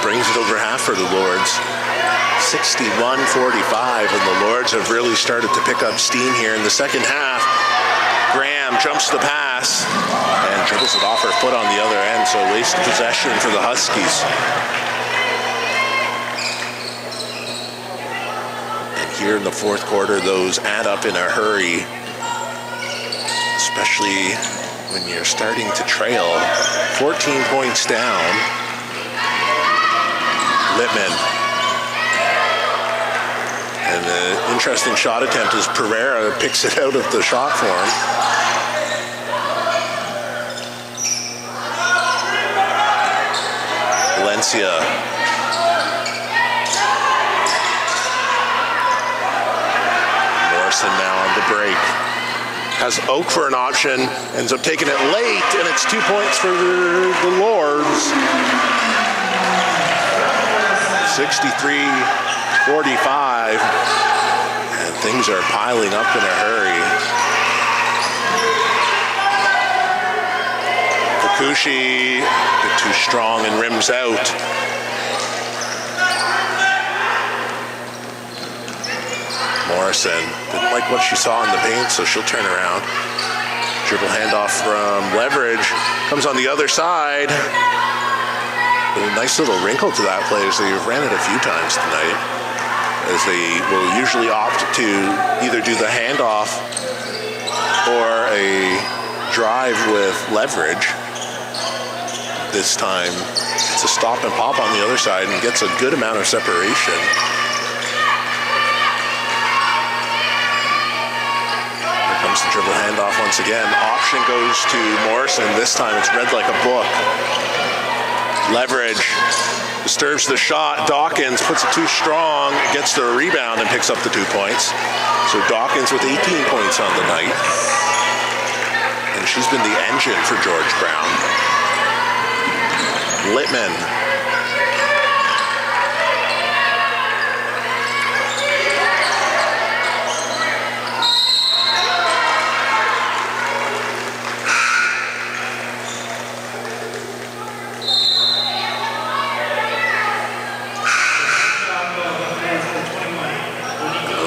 Brings it over half for the Lords. 61-45, and the Lords have really started to pick up steam here in the second half. Graham jumps the pass and dribbles it off her foot on the other end, so waste possession for the Huskies. And here in the fourth quarter, those add up in a hurry, especially when you're starting to trail 14 points down. Littman. And the interesting shot attempt is Pereira picks it out of the shot form. Valencia. Morrison now on the break. Has Oak for an option, ends up taking it late, and it's 2 points for the Lords. 63-45, and things are piling up in a hurry. Fukushi, a bit too strong and rims out. Morrison didn't like what she saw in the paint, so she'll turn around. Dribble handoff from Leverage, comes on the other side. But a nice little wrinkle to that play is they've ran it a few times tonight, as they will usually opt to either do the handoff or a drive with Leverage. This time it's a stop and pop on the other side and gets a good amount of separation. Here comes the dribble handoff once again. Option goes to Morrison. This time it's read like a book. Leverage disturbs the shot. Dawkins puts it too strong, gets the rebound and picks up the 2 points. So Dawkins with 18 points on the night. And she's been the engine for George Brown. Littman.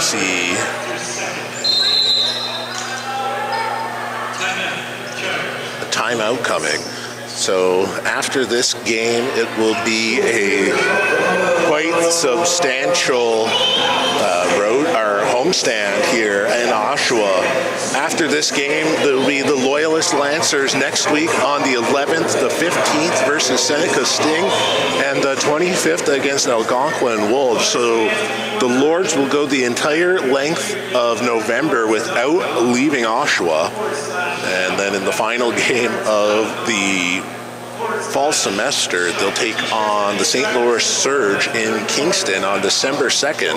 See a timeout coming. So after this game, it will be a substantial road or homestand here in Oshawa. After this game, there will be the Loyalist Lancers next week on the 11th, the 15th versus Seneca Sting, and the 25th against Algonquin Wolves. So the Lords will go the entire length of November without leaving Oshawa. And then in the final game of the fall semester, they'll take on the St. Louis Surge in Kingston on December 2nd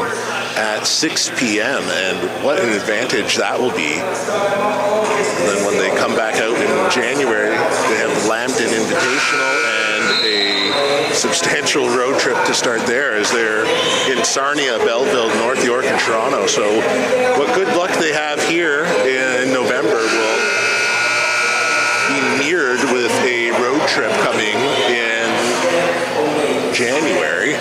at 6 p.m. And what an advantage that will be. And then when they come back out in January, they have the Lambton Invitational and a substantial road trip to start there, as they're in Sarnia, Belleville, North York, and Toronto. So what good luck they have here in November will be mirrored with a road trip coming in January.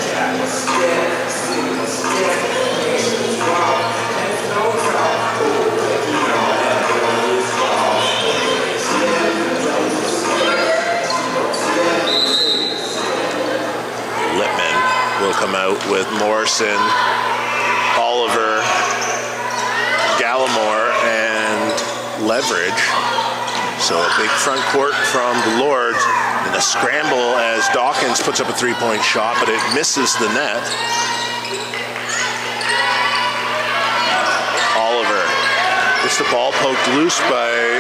Littman will come out with Morrison, Oliver, Gallimore, and Leverage. So a big front court from the Lords, and a scramble as Dawkins puts up a three-point shot, but it misses the net. Oliver gets the ball poked loose by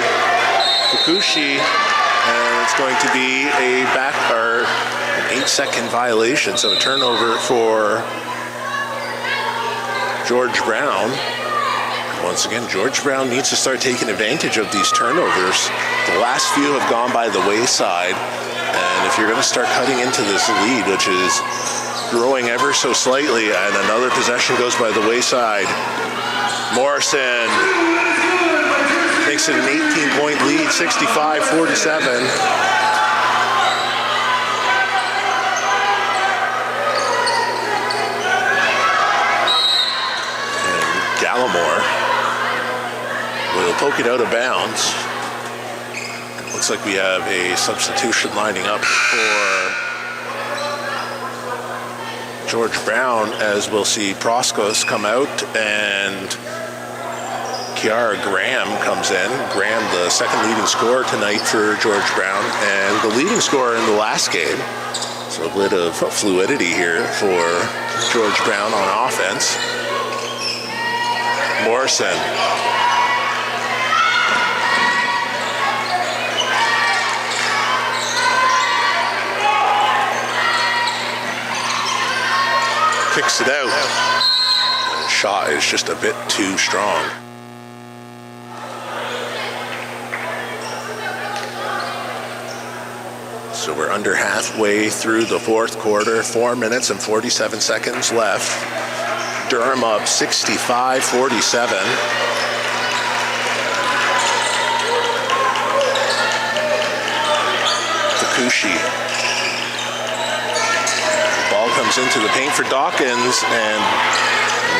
Fukushi, and it's going to be a an 8-second violation, so a turnover for George Brown. Once again, George Brown needs to start taking advantage of these turnovers. The last few have gone by the wayside, and if you're going to start cutting into this lead, which is growing ever so slightly, and another possession goes by the wayside, Morrison makes it an 18-point lead, 65-47. Gallimore will poke it out of bounds. Looks like we have a substitution lining up for George Brown, as we'll see Proskos come out and Kiara Graham comes in. Graham, the second leading scorer tonight for George Brown, and the leading scorer in the last game. So a bit of fluidity here for George Brown on offense. Morrison. Kicks it out. The shot is just a bit too strong. So we're under halfway through the fourth quarter, 4 minutes and 47 seconds left. Durham up 65-47. Fukushi. Ball comes into the paint for Dawkins, and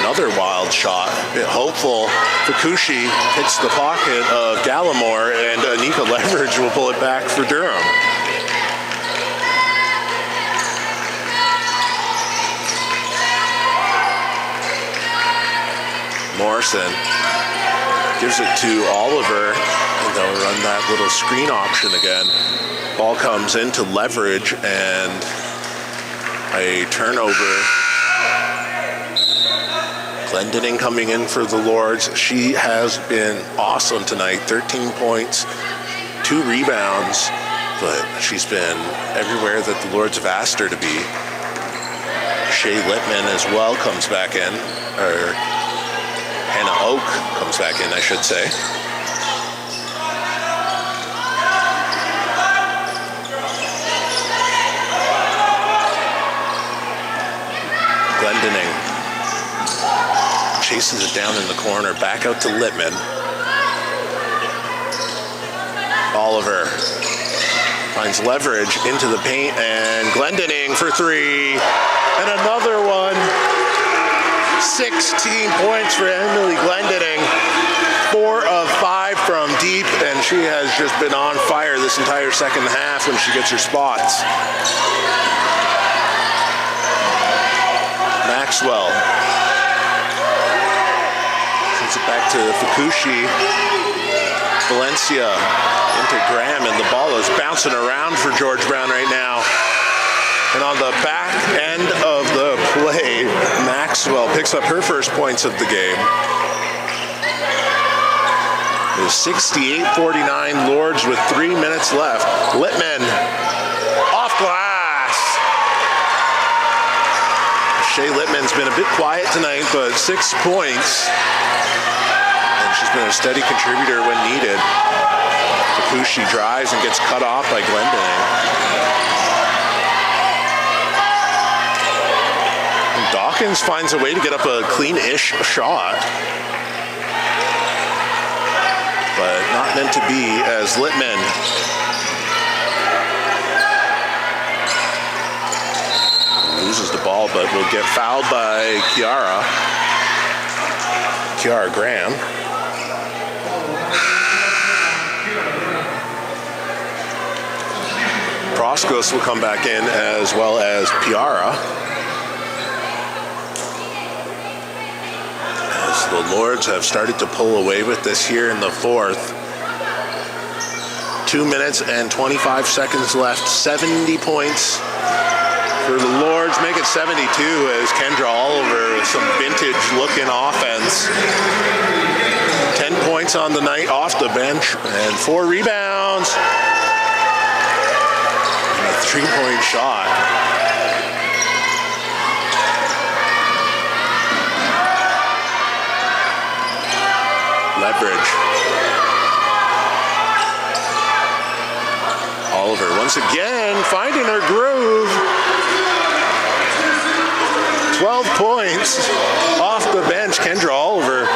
another wild shot. A bit hopeful. Fukushi hits the pocket of Gallimore, and Anika Leverage will pull it back for Durham. Morrison gives it to Oliver, and they'll run that little screen option again. Ball comes into Leverage, and a turnover. Glendening coming in for the Lords. She has been awesome tonight. 13 points, 2 rebounds, but she's been everywhere that the Lords have asked her to be. Shea Littman as well comes back in, or Hannah Oak comes back in, I should say. Glendening chases it down in the corner, back out to Littman. Oliver finds Leverage into the paint, and Glendening for 3, and another one. 16 points for Emily Glendening, 4 of 5 from deep, and she has just been on fire this entire second half when she gets her spots. Maxwell. Sends it back to Fukushi. Valencia into Graham, and the ball is bouncing around for George Brown right now. And on the back end of the play, Maxwell picks up her first points of the game. It was 68-49 Lords with 3 minutes left. Littman off glass. Shea Littman's been a bit quiet tonight, but 6 points. And she's been a steady contributor when needed. Fukushi drives and gets cut off by Glendening. Dawkins finds a way to get up a clean-ish shot, but not meant to be, as Littman loses the ball, but will get fouled by Kiara Graham. Proskos will come back in, as well as Piara. The Lords have started to pull away with this here in the fourth. 2 minutes and 25 seconds left. 70 points for the Lords. Make it 72 as Kendra Oliver with some vintage-looking offense. 10 points on the night off the bench and 4 rebounds. And a 3-point shot. Leverage. Oliver once again finding her groove. 12 points off the bench. Kendra Oliver.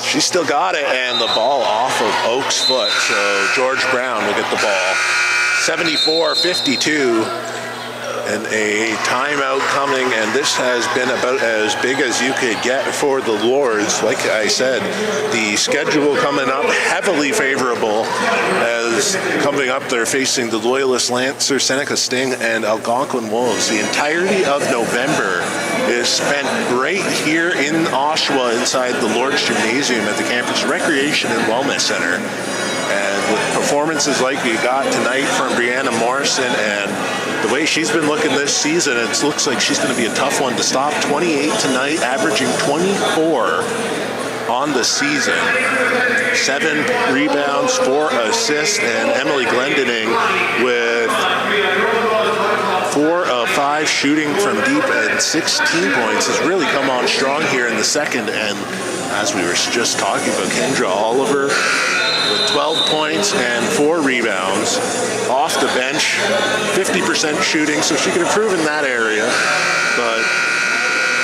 She's still got it, and the ball off of Oak's foot. So George Brown will get the ball. 74-52. And a timeout coming, and this has been about as big as you could get for the Lords. Like I said, the schedule coming up heavily favorable, as coming up they're facing the Loyalist Lancer, Seneca Sting, and Algonquin Wolves. The entirety of November is spent right here in Oshawa inside the Lords Gymnasium at the Campus Recreation and Wellness Center. And with performances like we got tonight from Brianna Morrison and the way she's been looking this season, it looks like she's going to be a tough one to stop. 28 tonight, averaging 24 on the season. 7 rebounds, 4 assists, and Emily Glendening with 4 of 5 shooting from deep and 16 points has really come on strong here in the second. And as we were just talking about, Kendra Oliver with 12 points and 4 rebounds off the bench, 50% shooting, so she can improve in that area. But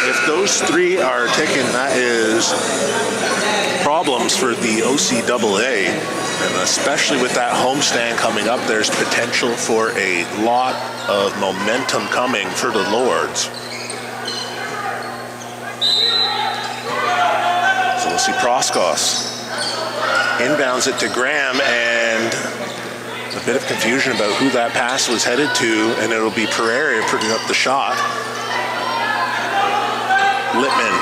if those 3 are ticking, that is problems for the OCAA, and especially with that homestand coming up, there's potential for a lot of momentum coming for the Lords. So we'll see Proskos inbounds it to Graham, and a bit of confusion about who that pass was headed to, and it'll be Pereira putting up the shot. Littman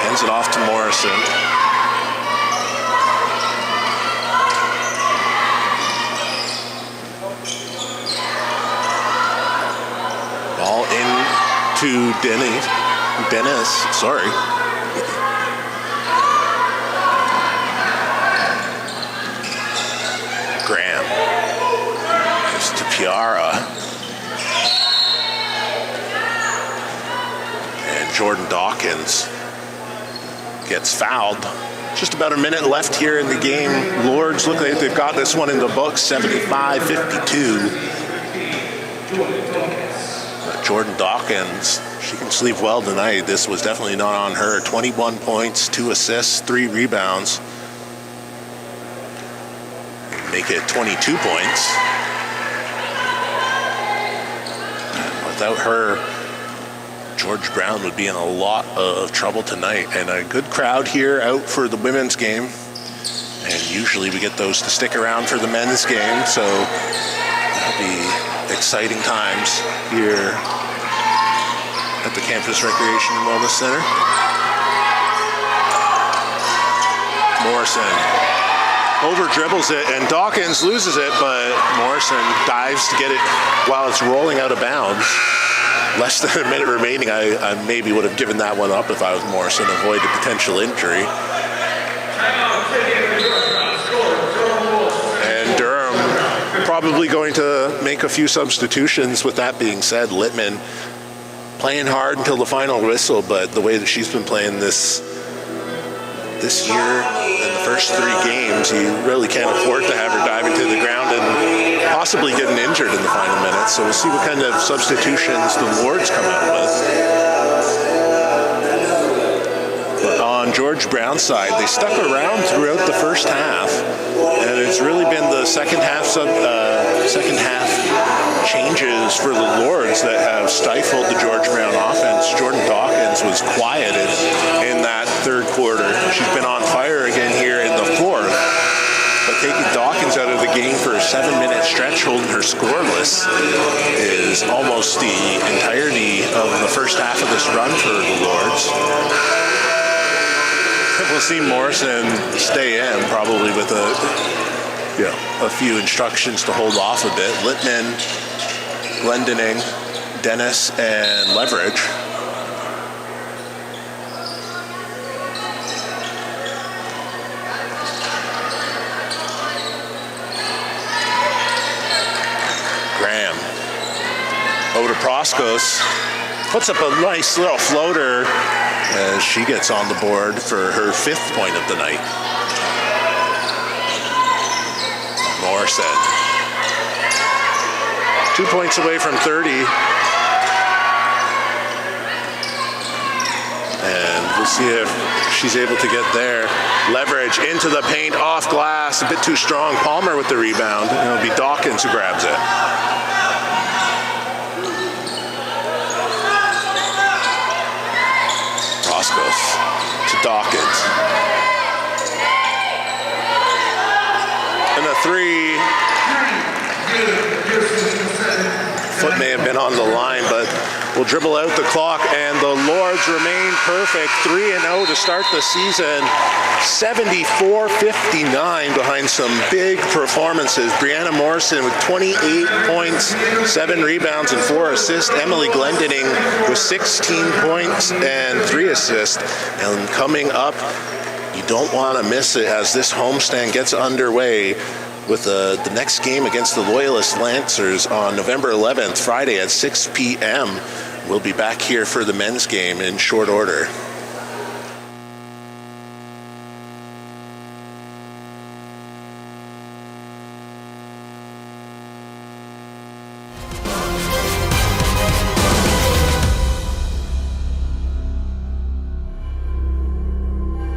hands it off to Morrison. Ball into Dennis, sorry. Graham goes to Piara, and Jordan Dawkins gets fouled. Just about a minute left here in the game. Lords look like they've got this one in the books, 75-52. Jordan Dawkins, she can sleep well tonight. This was definitely not on her. 21 points, 2 assists, 3 rebounds. Make it 22 points. Without her, George Brown would be in a lot of trouble tonight. And a good crowd here out for the women's game. And usually we get those to stick around for the men's game. So that'll be exciting. exciting times here at the Campus Recreation and Wellness Center. Morrison over dribbles it, and Dawkins loses it, but Morrison dives to get it while it's rolling out of bounds. Less than a minute remaining. I maybe would have given that one up if I was Morrison, avoid a potential injury. And Durham probably going to make a few substitutions. With that being said, Littman playing hard until the final whistle, but the way that she's been playing this year in the first 3 games, you really can't afford to have her diving to the ground and possibly getting injured in the final minutes. So we'll see what kind of substitutions the Lords come out with. But on George Brown's side, they stuck around throughout the first half, and it's really been the second half changes for the Lords that have stifled the George Brown offense. Jordan Dawkins was quieted in that third quarter. She's been on fire again here in the fourth, but taking Dawkins out of the game for a 7-minute stretch, holding her scoreless, is almost the entirety of the first half of this run for the Lords. We'll see Morrison stay in, probably with a few instructions to hold off a bit. Littman, Glendening, Dennis, and Leverage. Graham over to Proskos, puts up a nice little floater as she gets on the board for her 5th point of the night. Morrison, 2 points away from 30. And we'll see if she's able to get there. Leverage into the paint, off glass, a bit too strong. Palmer with the rebound, and it'll be Dawkins who grabs it. Proskos to Dawkins. And a 3. Foot may have been on the line, but we'll dribble out the clock, and the Lords remain perfect. 3-0 to start the season. 74-59 behind some big performances. Brianna Morrison with 28 points, 7 rebounds, and 4 assists. Emily Glendening with 16 points and 3 assists. And coming up, you don't want to miss it as this homestand gets underway with the next game against the Loyalist Lancers on November 11th, Friday at 6 p.m. We'll be back here for the men's game in short order.